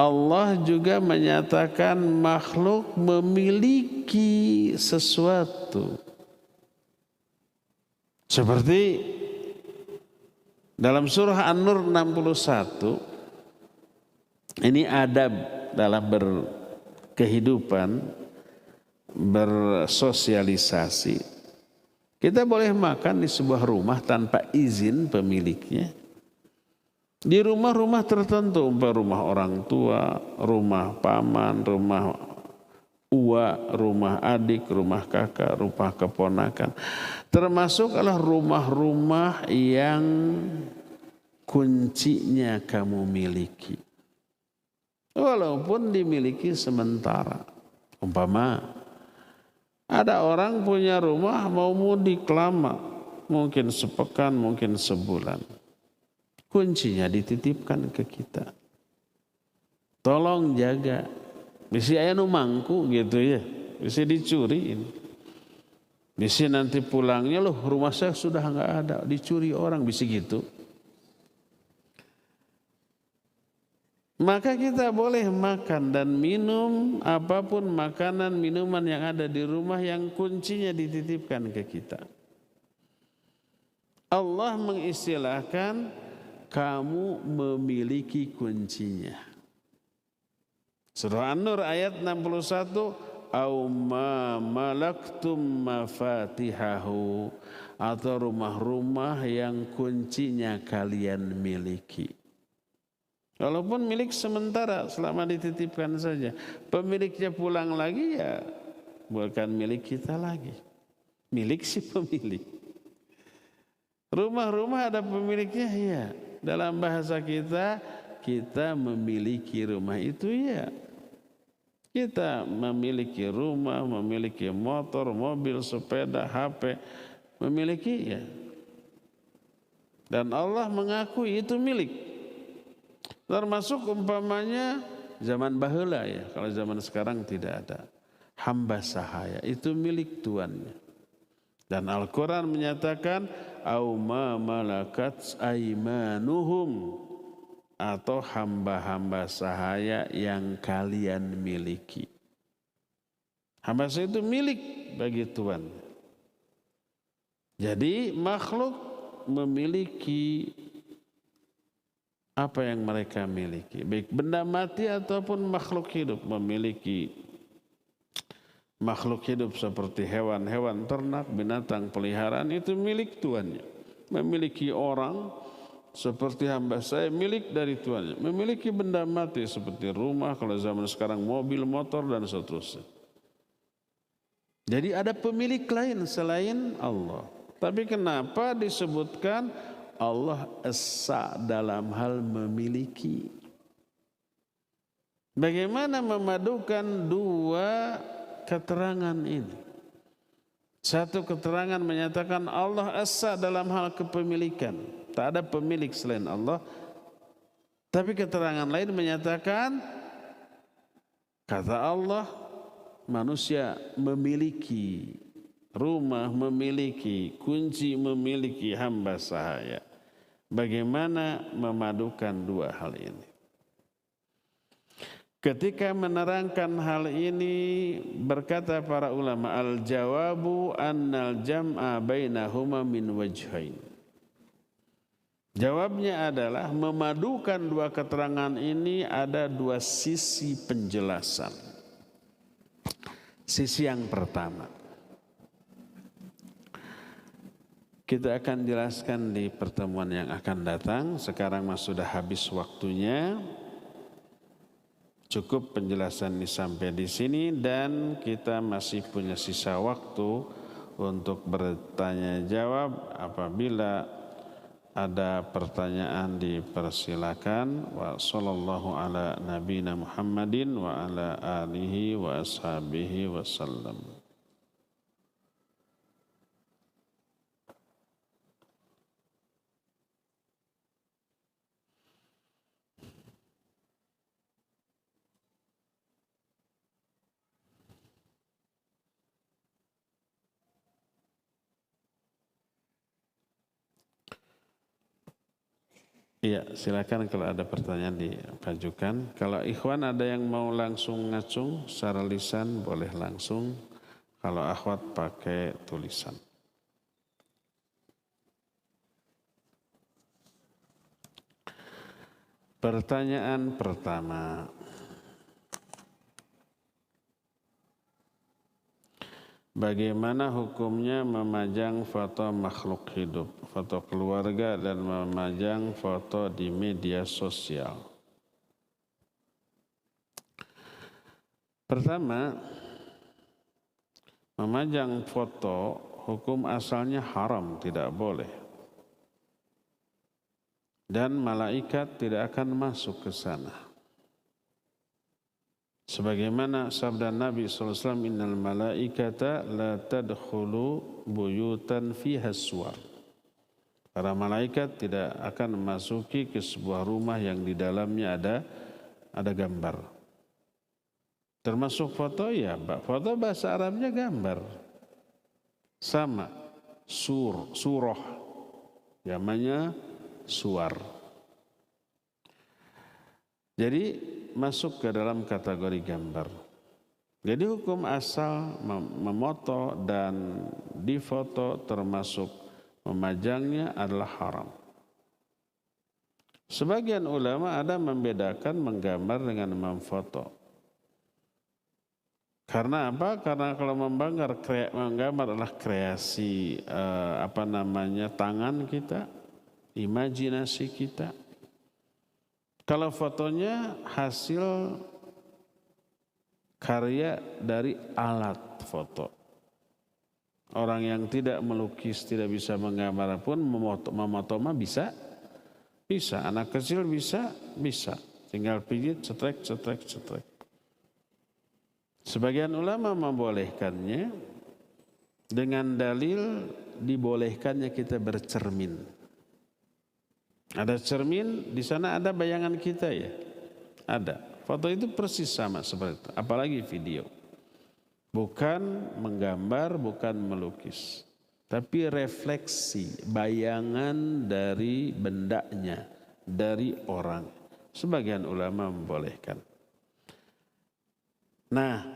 Allah juga menyatakan makhluk memiliki sesuatu? Seperti dalam surah An-Nur 61, ini adab dalam berkehidupan, bersosialisasi. Kita boleh makan di sebuah rumah tanpa izin pemiliknya. Di rumah-rumah tertentu, rumah orang tua, rumah paman, rumah uwa, rumah adik, rumah kakak, rumah keponakan. Termasuk adalah rumah-rumah yang kuncinya kamu miliki. Walaupun dimiliki sementara. Umpama ada orang punya rumah mau mudik lama, mungkin sepekan, mungkin sebulan. kuncinya dititipkan ke kita. Tolong jaga. Bisi aya nu mangku gitu ya. Bisi dicuriin. Bisi nanti pulangnya loh rumah saya sudah enggak ada, dicuri orang, bisi gitu. Maka kita boleh makan dan minum apapun makanan minuman yang ada di rumah yang kuncinya dititipkan ke kita. Allah mengistilahkan kamu memiliki kuncinya. Surah An-Nur ayat 61, au ma malaktum mafatihahu, atau rumah-rumah yang kuncinya kalian miliki. Walaupun milik sementara selama dititipkan saja. Pemiliknya pulang lagi ya bukan milik kita lagi. Milik si pemilik. Rumah-rumah ada pemiliknya ya. Dalam bahasa kita, kita memiliki rumah itu ya. Kita memiliki rumah, memiliki motor, mobil, sepeda, HP. Memiliki ya. Dan Allah mengakui itu milik. Termasuk umpamanya zaman baheula ya, kalau zaman sekarang tidak ada. Hamba sahaya itu milik tuannya. Dan Al-Quran menyatakan au ma malakat aimanuhum, atau hamba-hamba sahaya yang kalian miliki. Hamba sahaya itu milik bagi tuan. Jadi makhluk memiliki apa yang mereka miliki, baik benda mati ataupun makhluk hidup memiliki makhluk hidup seperti hewan-hewan ternak, binatang peliharaan itu milik tuannya. Memiliki orang seperti hamba saya milik dari tuannya. Memiliki benda mati seperti rumah, kalau zaman sekarang mobil, motor dan seterusnya. Jadi ada pemilik lain selain Allah. Tapi kenapa disebutkan Allah esa dalam hal memiliki? Bagaimana memadukan dua keterangan ini? Satu keterangan menyatakan Allah esa dalam hal kepemilikan. Tak ada pemilik selain Allah. Tapi keterangan lain menyatakan kata Allah manusia memiliki rumah, memiliki kunci, memiliki hamba sahaya. Bagaimana memadukan dua hal ini? Ketika menerangkan hal ini berkata para ulama, al-jawabu annal jam'a bainahuma min wajhain. Jawabnya adalah memadukan dua keterangan ini ada dua sisi penjelasan. Sisi yang pertama, kita akan jelaskan di pertemuan yang akan datang. Sekarang sudah habis waktunya. Cukup penjelasan ini sampai di sini dan kita masih punya sisa waktu untuk bertanya jawab. Apabila ada pertanyaan dipersilakan. Wa sallallahu ala nabiyina Muhammadin wa ala alihi wa ashabihi wasallam. Iya, silakan kalau ada pertanyaan diajukan. Kalau ikhwan ada yang mau langsung ngacung secara lisan boleh langsung. Kalau akhwat pakai tulisan. Pertanyaan pertama. Bagaimana hukumnya memajang foto makhluk hidup, foto keluarga dan memajang foto di media sosial? Pertama, memajang foto hukum asalnya haram, tidak boleh. Dan malaikat tidak akan masuk ke sana. Sebagaimana sabda Nabi SAW, innal malaikata la tadkhulu buyutan fiha suwar. Para malaikat tidak akan memasuki ke sebuah rumah yang di dalamnya ada gambar. Termasuk foto ya, foto bahasa Arabnya gambar. Sama, surah, namanya suar. Jadi masuk ke dalam kategori gambar. Jadi hukum asal memoto dan difoto termasuk memajangnya adalah haram. Sebagian ulama ada membedakan menggambar dengan memfoto. Karena apa? Karena kalau menggambar adalah kreasi tangan kita, imajinasi kita. Kalau fotonya hasil karya dari alat foto. Orang yang tidak melukis, tidak bisa menggambar pun memoto mah bisa. Bisa, anak kecil bisa. Tinggal pijit, cetrek. Sebagian ulama membolehkannya dengan dalil dibolehkannya kita bercermin. Ada cermin, di sana ada bayangan kita ya. Ada. Foto itu persis sama seperti itu, apalagi video. Bukan menggambar, bukan melukis. Tapi refleksi, bayangan dari bendanya, dari orang. Sebagian ulama membolehkan. Nah,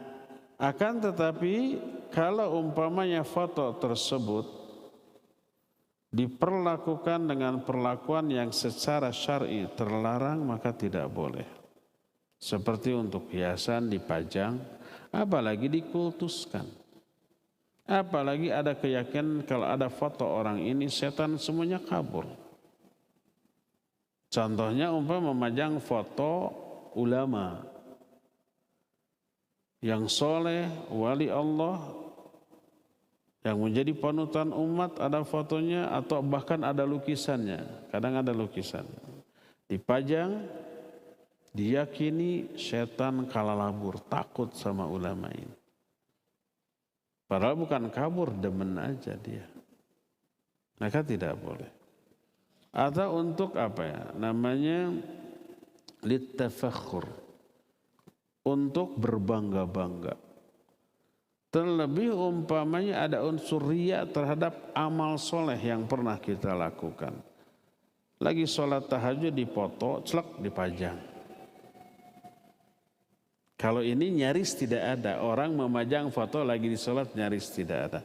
akan tetapi kalau umpamanya foto tersebut diperlakukan dengan perlakuan yang secara syar'i terlarang, maka tidak boleh. Seperti untuk hiasan dipajang, apalagi dikultuskan. Apalagi ada keyakinan kalau ada foto orang ini setan semuanya kabur. Contohnya memajang foto ulama yang soleh, wali Allah, yang menjadi panutan umat, ada fotonya atau bahkan ada lukisannya. Kadang ada lukisan. Dipajang, diyakini setan kalalabur, takut sama ulama ini. Padahal bukan kabur, demen aja dia. Maka tidak boleh. Atau untuk namanya litafakhur, untuk berbangga-bangga. Terlebih umpamanya ada unsur riya terhadap amal soleh yang pernah kita lakukan. Lagi sholat tahajud dipoto, celek dipajang. Kalau ini nyaris tidak ada. Orang memajang foto lagi di sholat nyaris tidak ada.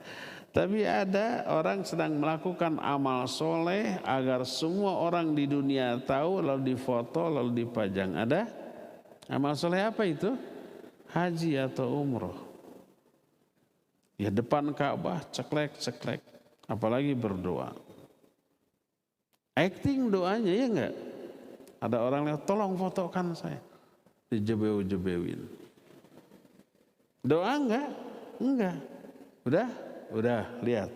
Tapi ada orang sedang melakukan amal soleh agar semua orang di dunia tahu, lalu difoto, lalu dipajang. Ada? Amal soleh apa itu? Haji atau umroh. Ya depan Ka'bah ceklek, apalagi berdoa. Acting doanya ya enggak? Ada orang yang tolong fotokan saya. Dijebeu-jebeuin. Doa enggak? Enggak. Udah, lihat.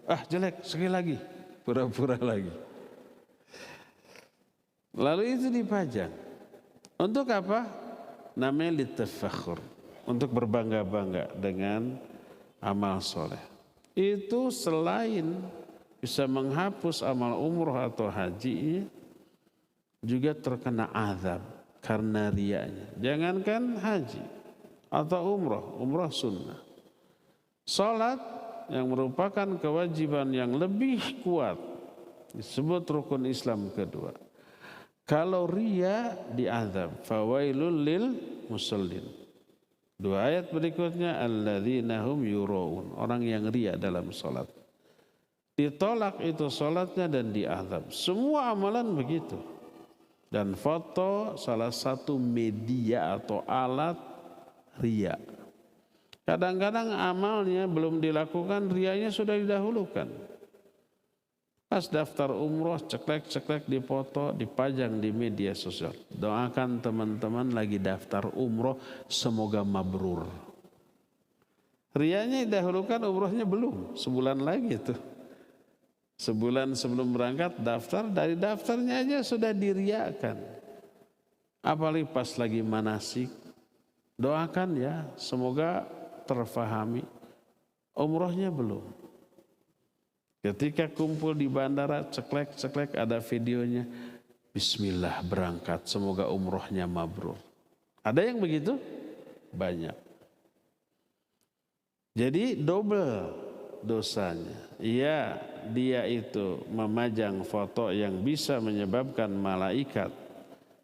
Ah jelek, sekali lagi. Pura-pura lagi. Lalu itu dipajang. Untuk apa? Namanya litafakhur. Untuk berbangga-bangga dengan amal soleh. Itu selain bisa menghapus amal umroh atau haji, juga terkena azab karena riyanya. Jangankan haji atau umroh sunnah. Salat yang merupakan kewajiban yang lebih kuat disebut rukun Islam kedua. Kalau riya diazab, fawailul lil musallin. Dua ayat berikutnya, alladzina hum yuraun, orang yang riya dalam salat. Ditolak itu salatnya dan diazab. Semua amalan begitu. Dan foto salah satu media atau alat riya. Kadang-kadang amalnya belum dilakukan, riyanya sudah didahulukan. Pas daftar umroh, ceklek dipoto, dipajang di media sosial. Doakan teman-teman lagi daftar umroh, semoga mabrur. Riyanya didahulukan, umrohnya belum. Sebulan lagi tuh. Sebulan sebelum berangkat daftar, dari daftarnya aja sudah diriakan. Apalagi pas lagi manasik, doakan ya, semoga terfahami. Umrohnya belum. Ketika kumpul di bandara, ceklek-ceklek ada videonya. Bismillah berangkat, semoga umrohnya mabrur. Ada yang begitu? Banyak. Jadi double dosanya. Ya, dia itu memajang foto yang bisa menyebabkan malaikat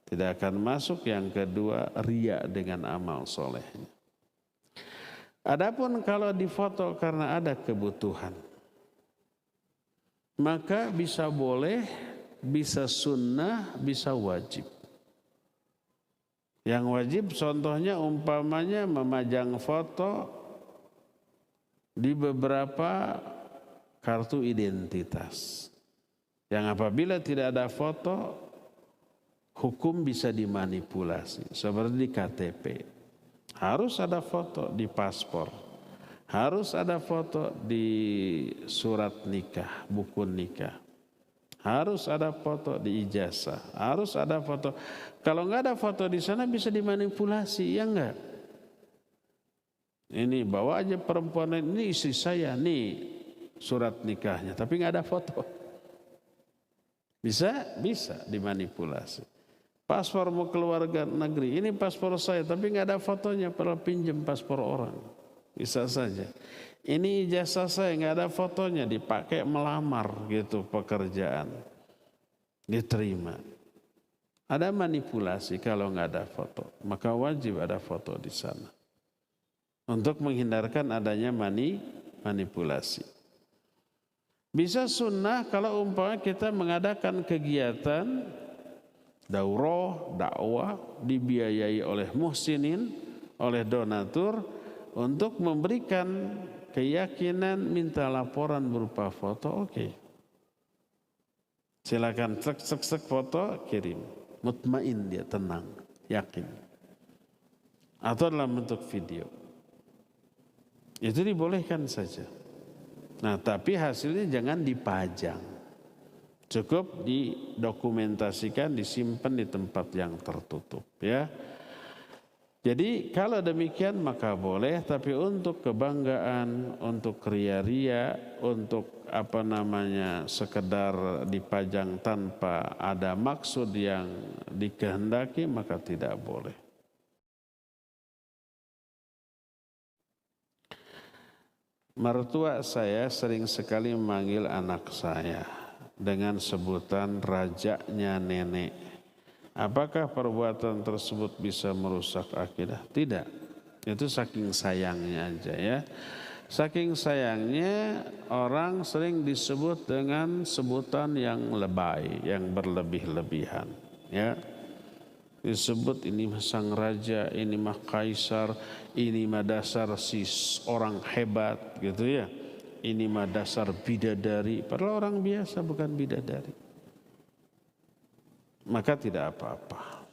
tidak akan masuk. Yang kedua, riya dengan amal solehnya. Adapun kalau difoto karena ada kebutuhan, maka bisa boleh, bisa sunnah, bisa wajib. Yang wajib contohnya umpamanya memajang foto di beberapa kartu identitas. Yang apabila tidak ada foto, hukum bisa dimanipulasi. Seperti di KTP. Harus ada foto di paspor. Harus ada foto di surat nikah, buku nikah. Harus ada foto di ijazah. Harus ada foto. Kalau nggak ada foto di sana bisa dimanipulasi, ya enggak? Ini bawa aja perempuan ini istri saya, nih surat nikahnya, tapi nggak ada foto. Bisa dimanipulasi. Paspor mau keluar negeri, ini paspor saya, tapi nggak ada fotonya, padahal pinjam paspor orang. Bisa saja. Ini ijazah saya nggak ada fotonya, dipakai melamar gitu pekerjaan, diterima. Ada manipulasi kalau nggak ada foto, maka wajib ada foto di sana untuk menghindarkan adanya manipulasi. Bisa sunnah kalau umpamanya kita mengadakan kegiatan daurah, dakwah dibiayai oleh muhsinin, oleh donatur, untuk memberikan keyakinan minta laporan berupa foto, oke. Silakan cek foto, kirim. Mutmain dia, tenang, yakin. Atau dalam bentuk video. Itu dibolehkan saja. Nah, tapi hasilnya jangan dipajang. Cukup didokumentasikan, disimpan di tempat yang tertutup, ya. Jadi kalau demikian maka boleh, tapi untuk kebanggaan, untuk ria-ria, untuk sekedar dipajang tanpa ada maksud yang dikehendaki, maka tidak boleh. Mertua saya sering sekali memanggil anak saya dengan sebutan rajanya nenek. Apakah perbuatan tersebut bisa merusak akidah? Tidak. Itu saking sayangnya aja, ya. Saking sayangnya orang sering disebut dengan sebutan yang lebay, yang berlebih-lebihan, ya. Disebut ini mah sang raja, ini mah kaisar, ini mah dasar si orang hebat gitu, ya. Ini mah dasar bidadari, padahal orang biasa bukan bidadari. Maka tidak apa-apa.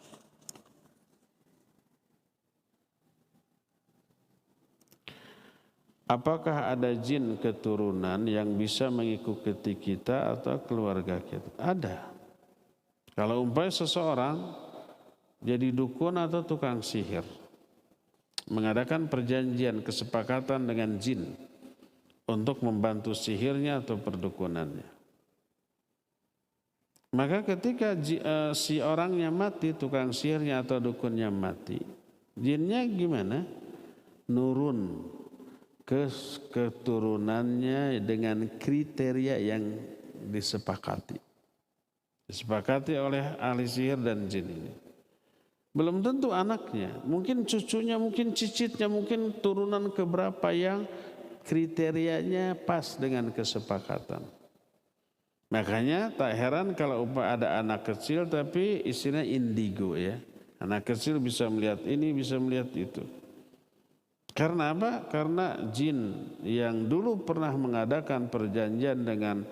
Apakah ada jin keturunan yang bisa mengikuti kita atau keluarga kita? Ada. Kalau umpamanya seseorang jadi dukun atau tukang sihir, mengadakan perjanjian kesepakatan dengan jin untuk membantu sihirnya atau perdukunannya. Maka ketika si orangnya mati, tukang sihirnya atau dukunnya mati, jinnya gimana? Nurun ke keturunannya dengan kriteria yang disepakati. Disepakati oleh ahli sihir dan jin ini. Belum tentu anaknya, mungkin cucunya, mungkin cicitnya, mungkin turunan keberapa yang kriterianya pas dengan kesepakatan. Makanya tak heran kalau ada anak kecil tapi istilah indigo, ya. Anak kecil bisa melihat ini, bisa melihat itu. Karena apa? Karena jin yang dulu pernah mengadakan perjanjian dengan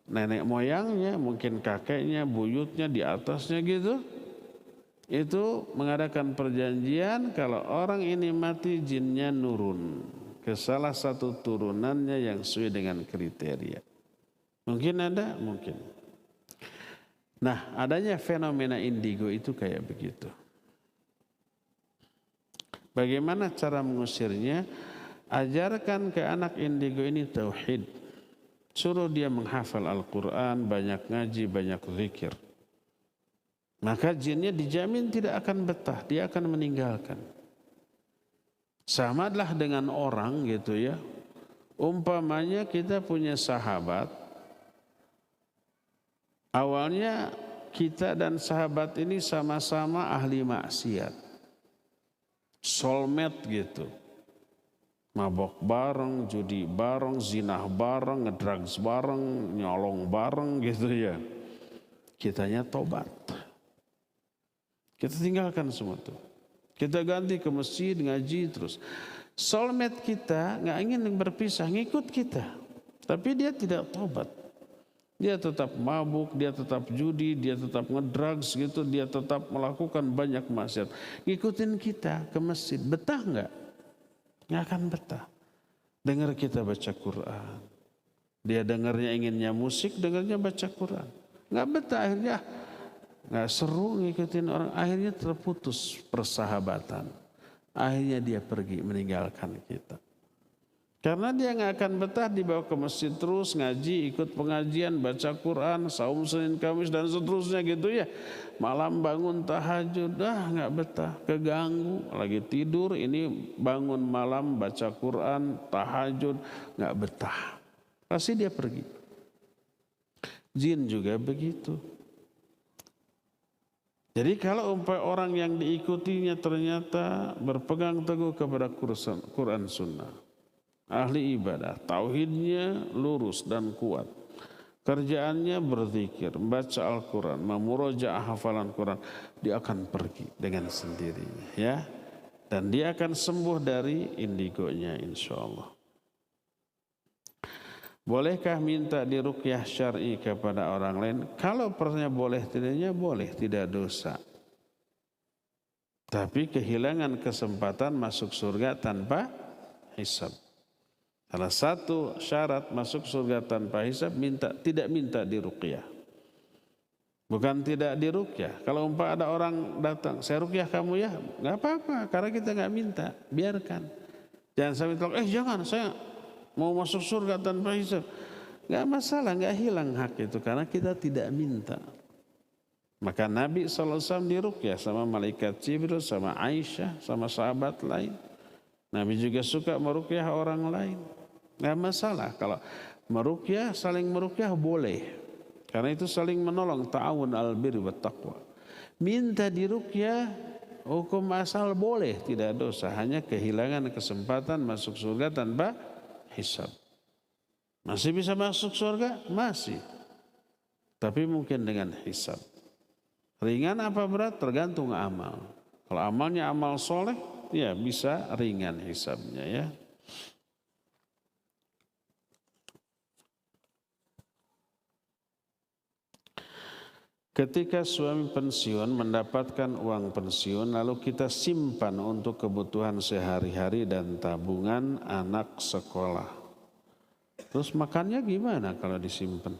nenek moyangnya, mungkin kakeknya, buyutnya di atasnya gitu. Itu mengadakan perjanjian kalau orang ini mati jinnya nurun ke salah satu turunannya yang sesuai dengan kriteria. Mungkin ada, mungkin. Nah, adanya fenomena indigo itu kayak begitu. Bagaimana cara mengusirnya? Ajarkan ke anak indigo ini tauhid. Suruh dia menghafal Al-Quran, banyak ngaji, banyak zikir. Maka jinnya dijamin tidak akan betah, dia akan meninggalkan. Sama adalah dengan orang gitu ya. Umpamanya kita punya sahabat, awalnya kita dan sahabat ini sama-sama ahli maksiat. Soulmate gitu. Mabok bareng, judi bareng, zinah bareng, ngedrugs bareng, nyolong bareng gitu ya. Kitanya tobat. Kita tinggalkan semua itu. Kita ganti ke masjid, ngaji terus. Soulmate kita nggak ingin berpisah, ngikut kita. Tapi dia tidak tobat. Dia tetap mabuk, dia tetap judi, dia tetap ngedrugs gitu, dia tetap melakukan banyak maksiat. Ngikutin kita ke masjid, betah nggak? Nggak akan betah. Dengar kita baca Quran. Dia dengarnya inginnya musik, dengarnya baca Quran. Nggak betah akhirnya. Nggak seru ngikutin orang, akhirnya terputus persahabatan. Akhirnya dia pergi meninggalkan kita. Karena dia nggak akan betah dibawa ke masjid terus, ngaji, ikut pengajian, baca Quran, saum Senin Kamis dan seterusnya gitu ya. Malam bangun tahajud, nggak betah, keganggu, lagi tidur, ini bangun malam baca Quran, tahajud, nggak betah. Pasti dia pergi. Jin juga begitu. Jadi kalau orang yang diikutinya ternyata berpegang teguh kepada Quran Sunnah, ahli ibadah, tauhidnya lurus dan kuat, kerjaannya berzikir, membaca Al-Quran, memurojaah hafalan Quran, dia akan pergi dengan sendirinya, ya, dan dia akan sembuh dari indigonya, insya Allah. Bolehkah minta diruqyah syar'i kepada orang lain? Kalau pertanyaan boleh tidaknya, boleh, tidak dosa. Tapi kehilangan kesempatan masuk surga tanpa hisab. Salah satu syarat masuk surga tanpa hisab tidak minta diruqyah. Bukan tidak diruqyah. Kalau ada orang datang, saya ruqyah kamu ya, nggak apa-apa, karena kita nggak minta, biarkan. Jangan sampai tolong, jangan, saya mau masuk surga tanpa hisab. Nggak masalah, nggak hilang hak itu karena kita tidak minta. Maka Nabi SAW diruqyah sama malaikat Jibril, sama Aisyah, sama sahabat lain. Nabi juga suka meruqyah orang lain. Nggak masalah kalau meruqyah, saling meruqyah boleh. Karena itu saling menolong, ta'awun al-birri wat taqwa. Minta diruqyah hukum asal boleh, tidak dosa, hanya kehilangan kesempatan masuk surga tanpa hisab. Masih bisa masuk surga? Masih. Tapi mungkin dengan hisab. Ringan apa berat? Tergantung amal. Kalau amalnya amal soleh, ya bisa ringan hisabnya ya. Ketika suami pensiun mendapatkan uang pensiun lalu kita simpan untuk kebutuhan sehari-hari dan tabungan anak sekolah. Terus makannya gimana kalau disimpan?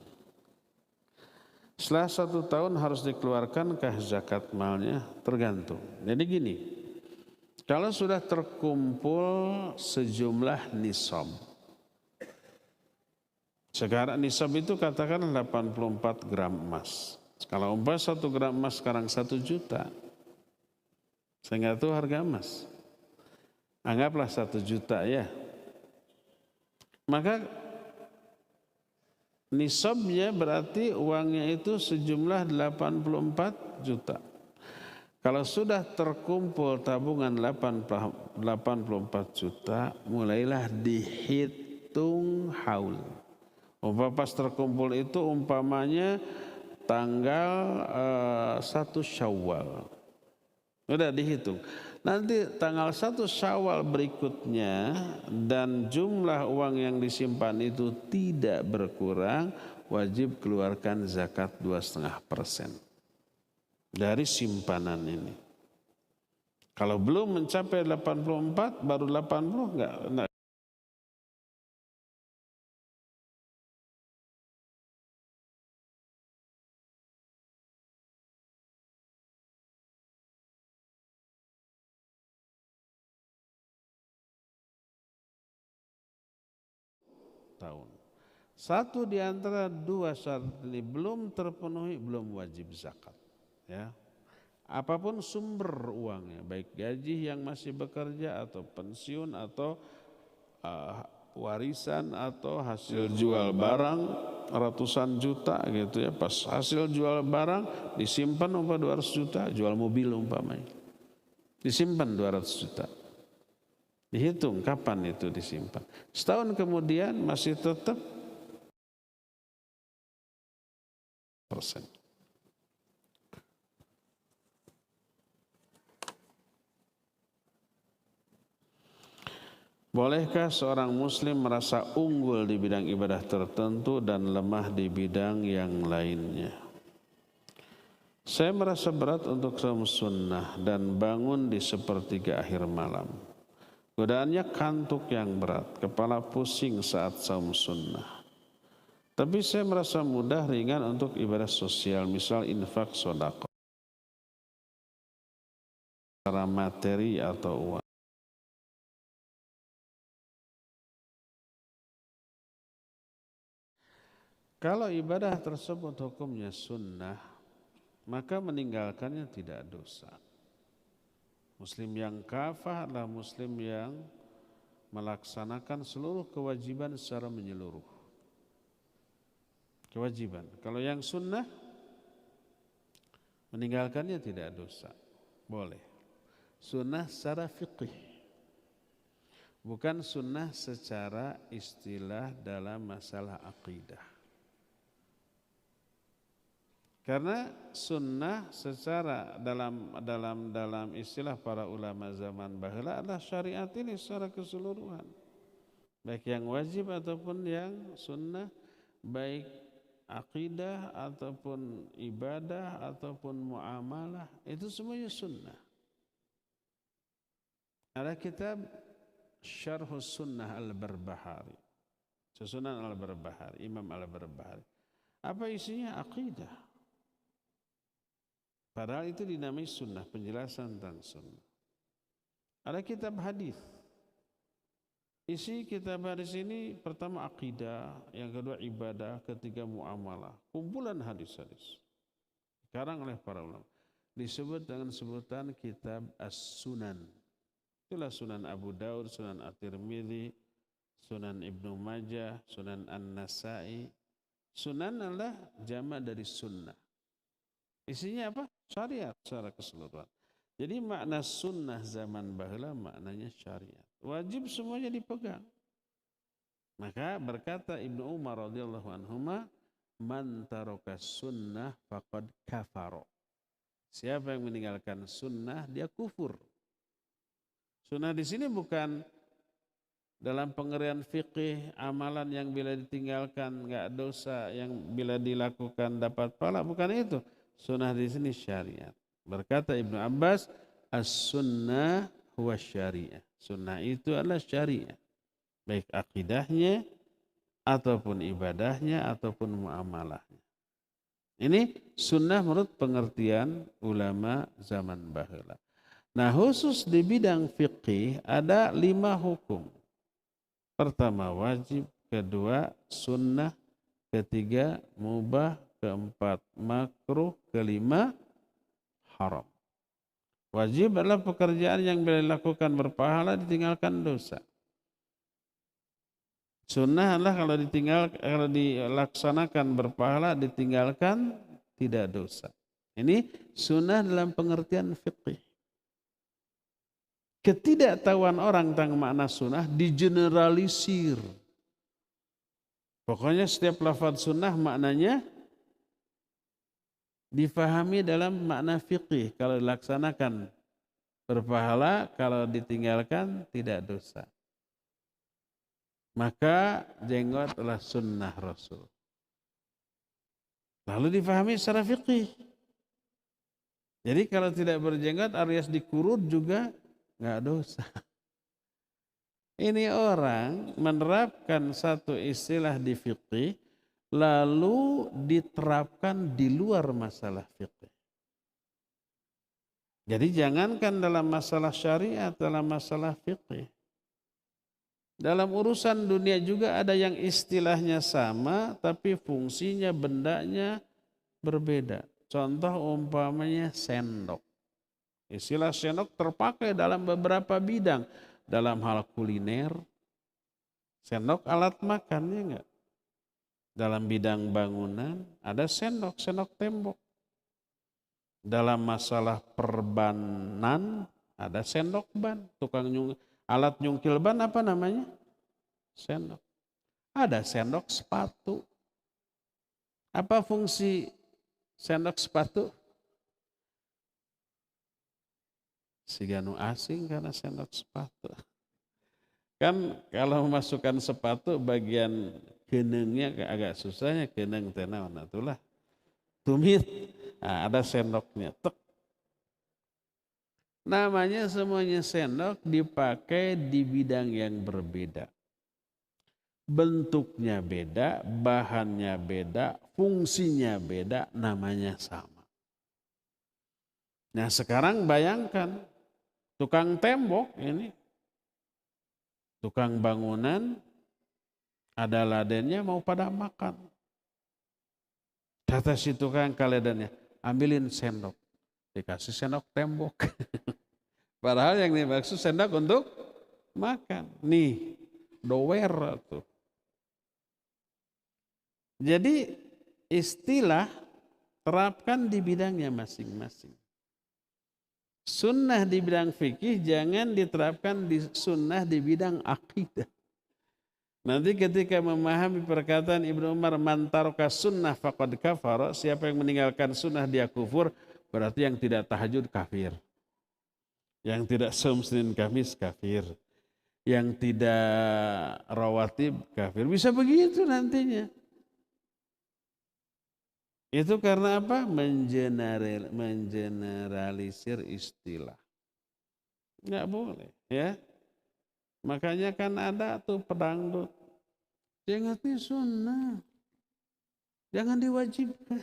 Setelah 1 tahun harus dikeluarkankah zakat malnya? Tergantung. Jadi gini, kalau sudah terkumpul sejumlah nisab. Sekarang nisab itu katakan 84 gram emas. Kalau 1 gram emas sekarang 1 juta. Saya nggak tahu harga emas. Anggaplah 1 juta ya. Maka nisabnya berarti uangnya itu sejumlah 84 juta. Kalau sudah terkumpul tabungan 84 juta, mulailah dihitung haul. Pas terkumpul itu umpamanya tanggal 1 Syawal. Udah dihitung. Nanti tanggal 1 Syawal berikutnya dan jumlah uang yang disimpan itu tidak berkurang, wajib keluarkan zakat 2,5% dari simpanan ini. Kalau belum mencapai 84, baru 80 enggak. Tahun. Satu di antara dua syarat ini belum terpenuhi, belum wajib zakat. Ya. Apapun sumber uangnya, baik gaji yang masih bekerja atau pensiun atau warisan atau hasil jual barang ratusan juta gitu ya, pas hasil jual barang disimpan 200 juta, jual mobil umpamanya disimpan 200 juta, dihitung kapan itu disimpan, setahun kemudian masih tetap persen. Bolehkah seorang muslim merasa unggul di bidang ibadah tertentu dan lemah di bidang yang lainnya? Saya merasa berat untuk saum sunnah dan bangun di sepertiga akhir malam. Godaannya kantuk yang berat, kepala pusing saat saum sunnah. Tapi saya merasa mudah ringan untuk ibadah sosial, misal infak sedekah, secara materi atau uang. Kalau ibadah tersebut hukumnya sunnah, maka meninggalkannya tidak dosa. Muslim yang kafah adalah muslim yang melaksanakan seluruh kewajiban secara menyeluruh. Kewajiban. Kalau yang sunnah, meninggalkannya tidak dosa. Boleh. Sunnah secara fiqih. Bukan sunnah secara istilah dalam masalah akidah. Karena sunnah secara dalam istilah para ulama zaman baheula adalah syariat ini secara keseluruhan. Baik yang wajib ataupun yang sunnah, baik akidah ataupun ibadah ataupun muamalah, itu semuanya sunnah. Ada kitab Syarhus Sunnah Al-Barbahari. Susunan Al-Barbahari, Imam Al-Barbahari. Apa isinya? Akidah. Padahal itu dinamai sunnah, penjelasan tentang sunnah. Ada kitab hadis. Isi kitab hadis ini pertama akidah, yang kedua ibadah, ketiga muamalah. Kumpulan hadis-hadis. Sekarang oleh para ulama disebut dengan sebutan kitab As-Sunan. Itulah Sunan Abu Daud, Sunan At-Tirmidzi, Sunan Ibnu Majah, Sunan An-Nasai. Sunan adalah jamak dari sunnah. Isinya apa? Syariat secara keseluruhan. Jadi makna sunnah zaman baheula maknanya syariat. Wajib semuanya dipegang. Maka berkata Ibnu Umar radhiyallahu anhuma, man taraka sunnah faqad kafara. Siapa yang meninggalkan sunnah dia kufur. Sunnah di sini bukan dalam pengertian fikih amalan yang bila ditinggalkan enggak dosa, yang bila dilakukan dapat pahala, bukan itu. Sunnah di sini syariat. Berkata Ibnu Abbas, as-sunnah huwa syariah. Sunnah itu adalah syariat. Baik akidahnya, ataupun ibadahnya, ataupun muamalahnya. Ini sunnah menurut pengertian ulama zaman baheula. Nah khusus di bidang fikih ada 5 hukum. Pertama wajib, kedua sunnah, ketiga mubah, keempat makruh, kelima haram. Wajib adalah pekerjaan yang bila dilakukan berpahala, ditinggalkan dosa. Sunnah adalah kalau dilaksanakan berpahala, ditinggalkan tidak dosa. Ini sunnah dalam pengertian fikih. Ketidaktahuan orang tentang makna sunnah digeneralisir. Pokoknya setiap lafaz sunnah maknanya difahami dalam makna fikih. Kalau dilaksanakan berpahala, kalau ditinggalkan tidak dosa. Maka jenggot adalah sunnah Rasul. Lalu difahami secara fikih. Jadi kalau tidak berjenggot alias dikurut juga nggak dosa. Ini orang menerapkan satu istilah di fikih lalu diterapkan di luar masalah fikih. Jadi jangankan dalam masalah syariat, dalam masalah fikih. Dalam urusan dunia juga ada yang istilahnya sama tapi fungsinya bendanya berbeda. Contoh umpamanya sendok. Istilah sendok terpakai dalam beberapa bidang. Dalam hal kuliner, sendok alat makan, ya enggak? Dalam bidang bangunan ada sendok, sendok tembok. Dalam masalah perbanan ada sendok ban. Alat nyungkil ban apa namanya? Sendok. Ada sendok sepatu. Apa fungsi sendok sepatu? Siganu asing karena sendok sepatu. Kan kalau memasukkan sepatu bagian kenengnya agak susahnya, keneng tena warna itulah tumit. Nah, ada sendoknya. Tek. Namanya semuanya sendok dipakai di bidang yang berbeda. Bentuknya beda, bahannya beda, fungsinya beda, namanya sama. Nah sekarang bayangkan tukang tembok ini, tukang bangunan, ada ladennya mau pada makan. Kata si tukang kaledannya, ambilin sendok. Dikasih sendok tembok. Padahal yang dimaksud sendok untuk makan. Nih, dower tuh. Jadi istilah terapkan di bidangnya masing-masing. Sunnah di bidang fikih jangan diterapkan di sunnah di bidang akidah. Nanti ketika memahami perkataan Ibnu Umar, man taraka sunnah faqad kafara, siapa yang meninggalkan sunnah dia kufur, berarti yang tidak tahajud kafir. Yang tidak saum Senin Kamis kafir. Yang tidak rawatib kafir. Bisa begitu nantinya. Itu karena apa? Mengeneralisir istilah. Enggak boleh, ya. Makanya kan ada tuh pedangdut. Jangan di sunnah. Jangan diwajibkan.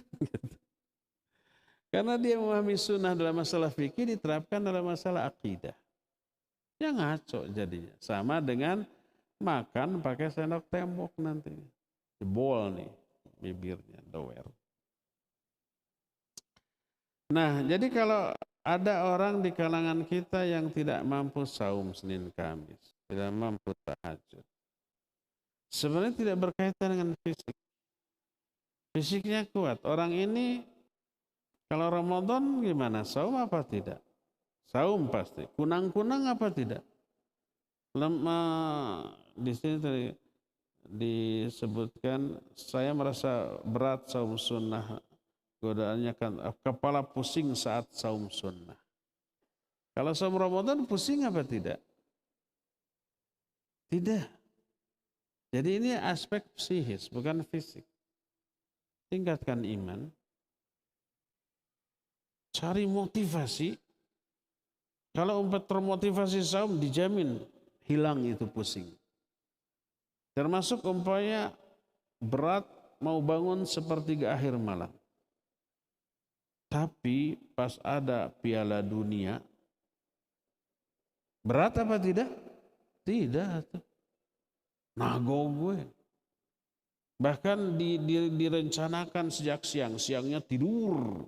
Karena dia memahami sunnah dalam masalah fikih diterapkan dalam masalah akidah. Ya ngaco jadinya. Sama dengan makan pakai sendok tembok nanti. Jebol nih bibirnya, dower. Nah, jadi kalau ada orang di kalangan kita yang tidak mampu saum Senin Kamis, tidak mampu tahajud, sebenarnya tidak berkaitan dengan fisik. Fisiknya kuat. Orang ini kalau Ramadan gimana? Saum apa tidak? Saum pasti. Kunang-kunang apa tidak? Di sini tadi disebutkan saya merasa berat saum sunnah. Godaannya kan kepala pusing saat saum sunnah. Kalau saum Ramadan pusing apa tidak? Tidak. Jadi ini aspek psikis, bukan fisik. Tingkatkan iman. Cari motivasi. Kalau umpet termotivasi saum dijamin hilang itu pusing. Termasuk umpamanya berat mau bangun sepertiga akhir malam. Tapi pas ada Piala Dunia, berat apa tidak? Tidak. Nago gue. Bahkan direncanakan sejak siang, siangnya tidur.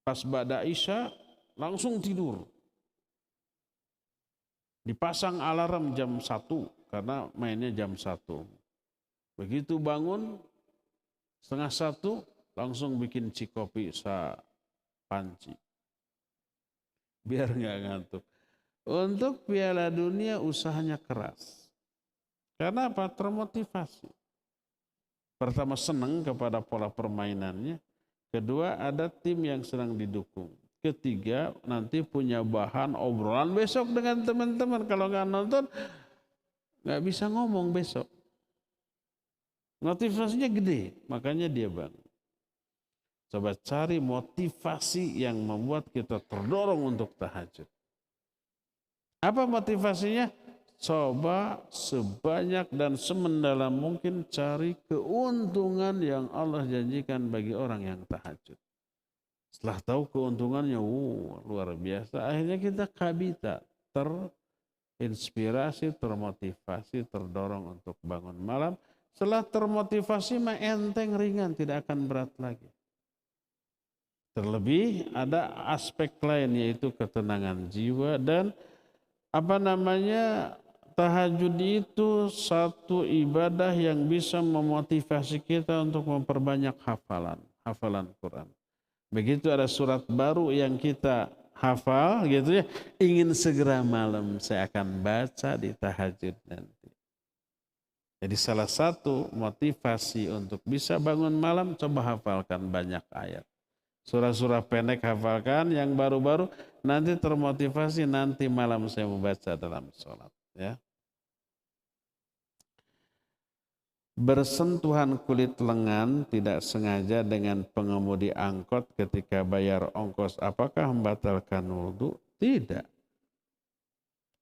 Pas ba'da Isya langsung tidur. Dipasang alarm jam 1 karena mainnya jam 1. Begitu bangun setengah 1 langsung bikin cikopi sa panci. Biar nggak ngantuk. Untuk Piala Dunia usahanya keras. Karena apa? Termotivasi. Pertama senang kepada pola permainannya. Kedua ada tim yang sedang didukung. Ketiga nanti punya bahan obrolan besok dengan teman-teman. Kalau nggak nonton nggak bisa ngomong besok. Motivasinya gede, makanya dia bangun. Coba cari motivasi yang membuat kita terdorong untuk tahajud. Apa motivasinya? Coba sebanyak dan semendalam mungkin cari keuntungan yang Allah janjikan bagi orang yang tahajud. Setelah tahu keuntungannya, luar biasa. Akhirnya kita kabita, inspirasi, termotivasi, terdorong untuk bangun malam. Setelah termotivasi mah enteng, ringan, tidak akan berat lagi. Terlebih ada aspek lain yaitu ketenangan jiwa dan tahajud itu satu ibadah yang bisa memotivasi kita untuk memperbanyak hafalan Quran. Begitu ada surat baru yang kita hafal gitu ya, ingin segera malam saya akan baca di tahajud nanti. Jadi salah satu motivasi untuk bisa bangun malam, coba hafalkan banyak ayat. Surah-surah pendek hafalkan, yang baru-baru nanti termotivasi nanti malam saya membaca dalam sholat. Ya. Bersentuhan kulit lengan tidak sengaja dengan pengemudi angkot ketika bayar ongkos, apakah membatalkan wudhu? Tidak.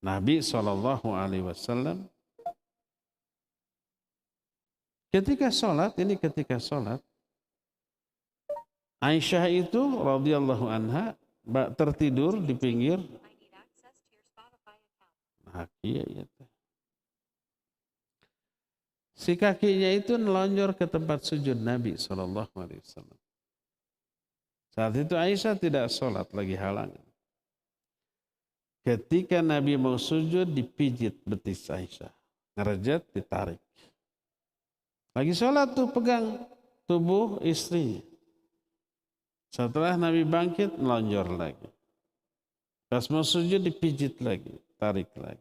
Nabi SAW ketika sholat, Aisyah itu radhiyallahu anha tertidur di pinggir si kakinya itu nelonjor ke tempat sujud Nabi SAW. Saat itu Aisyah tidak sholat, lagi halangan. Ketika Nabi mau sujud, dipijit betis Aisyah, ngerejat, ditarik. Lagi sholat tuh pegang tubuh istrinya. Setelah Nabi bangkit, melonjor lagi. Pas mau sujud, dipijit lagi, tarik lagi.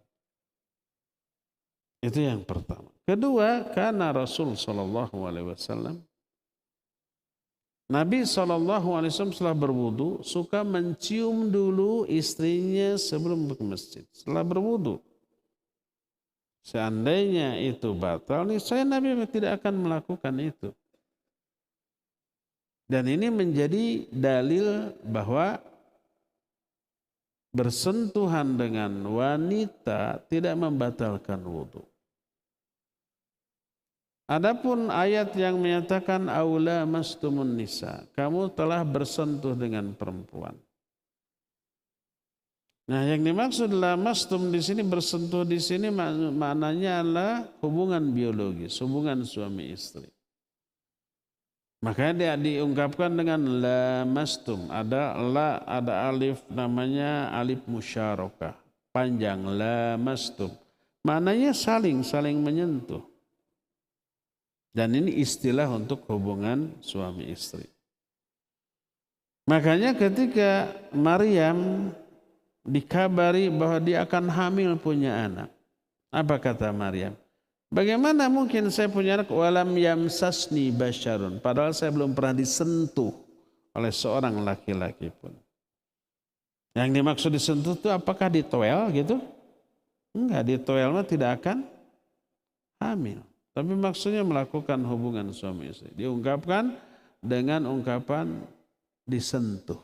Itu yang pertama. Kedua, karena Rasul SAW, Nabi SAW setelah berwudu suka mencium dulu istrinya sebelum ke masjid. Setelah berwudu. Seandainya itu batal, saya Nabi tidak akan melakukan itu. Dan ini menjadi dalil bahwa bersentuhan dengan wanita tidak membatalkan wudhu. Adapun ayat yang menyatakan aula mastumun nisa, kamu telah bersentuh dengan perempuan. Nah, yang dimaksud lamastum di sini, bersentuh di sini maknanya adalah hubungan biologis, hubungan suami istri. Makanya dia diungkapkan dengan lamastum. Ada alif namanya alif musyarakah. Panjang, lamastum. Maknanya saling menyentuh. Dan ini istilah untuk hubungan suami istri. Makanya ketika Maryam dikabari bahwa dia akan hamil punya anak. Apa kata Maryam? Bagaimana mungkin saya punya anak walam yamsasni basyarun, padahal saya belum pernah disentuh oleh seorang laki-laki pun. Yang dimaksud disentuh itu apakah ditoel gitu? Enggak, ditoel mah tidak akan hamil. Tapi maksudnya melakukan hubungan suami istri. Diungkapkan dengan ungkapan disentuh.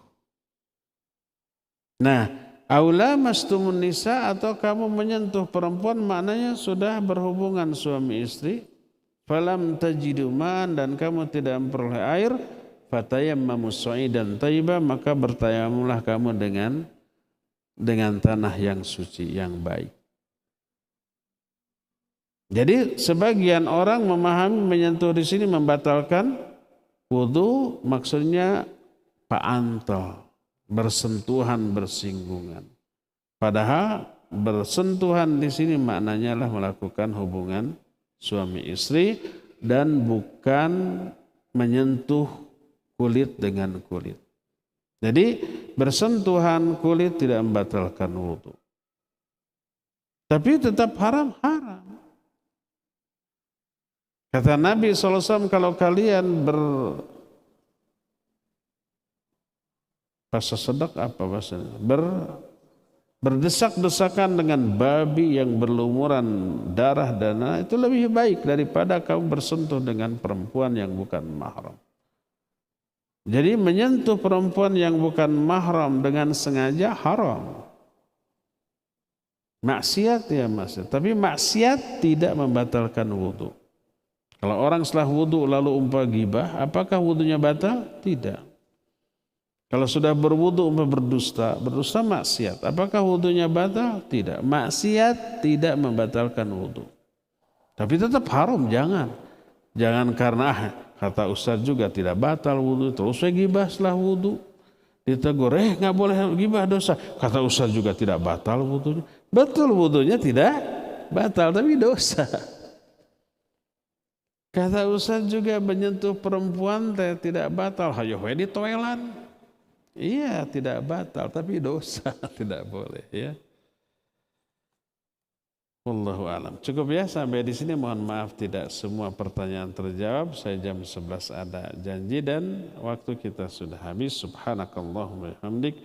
Nah, aula mastumun nisa atau kamu menyentuh perempuan maknanya sudah berhubungan suami istri. Falam tajidu ma'an dan kamu tidak memperoleh air. Fatayammamu sa'idan thayyiban, maka bertayamumlah kamu dengan tanah yang suci, yang baik. Jadi sebagian orang memahami menyentuh di sini membatalkan wudu, maksudnya pa'antol, bersentuhan, bersinggungan. Padahal bersentuhan di sini maknanya adalah melakukan hubungan suami istri dan bukan menyentuh kulit dengan kulit. Jadi bersentuhan kulit tidak membatalkan wudu. Tapi tetap haram. Kata Nabi SAW, kalau kalian berdesak-desakan dengan babi yang berlumuran darah dan itu lebih baik daripada kamu bersentuh dengan perempuan yang bukan mahram. Jadi menyentuh perempuan yang bukan mahram dengan sengaja haram. Maksiat ya maksiat, tapi maksiat tidak membatalkan wudu. Kalau orang setelah wudu lalu umpah gibah, apakah wudunya batal? Tidak. Kalau sudah berwudu berdusta, berdusta maksiat. Apakah wudunya batal? Tidak. Maksiat tidak membatalkan wudu. Tapi tetap haram, jangan. Jangan karena kata Ustaz juga tidak batal wudu, terus saya gibah setelah wudu. Ditegur, nggak boleh gibah dosa. Kata Ustaz juga tidak batal wudunya. Betul wudunya tidak batal, tapi dosa. Kata Ustaz juga menyentuh perempuan tidak batal. Hayo di toilet. Iya, tidak batal, tapi dosa, tidak boleh ya. Wallahu a'lam. Cukup ya sampai di sini. Mohon maaf tidak semua pertanyaan terjawab. Saya jam 11 ada janji dan waktu kita sudah habis. Subhanakallahumma hamdik.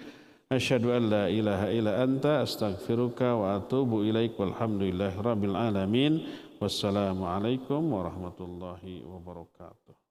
Asyhadu an la ilaha illa anta astaghfiruka wa atubu ilaik. Walhamdulillahirabbil alamin. Wassalamualaikum warahmatullahi wabarakatuh.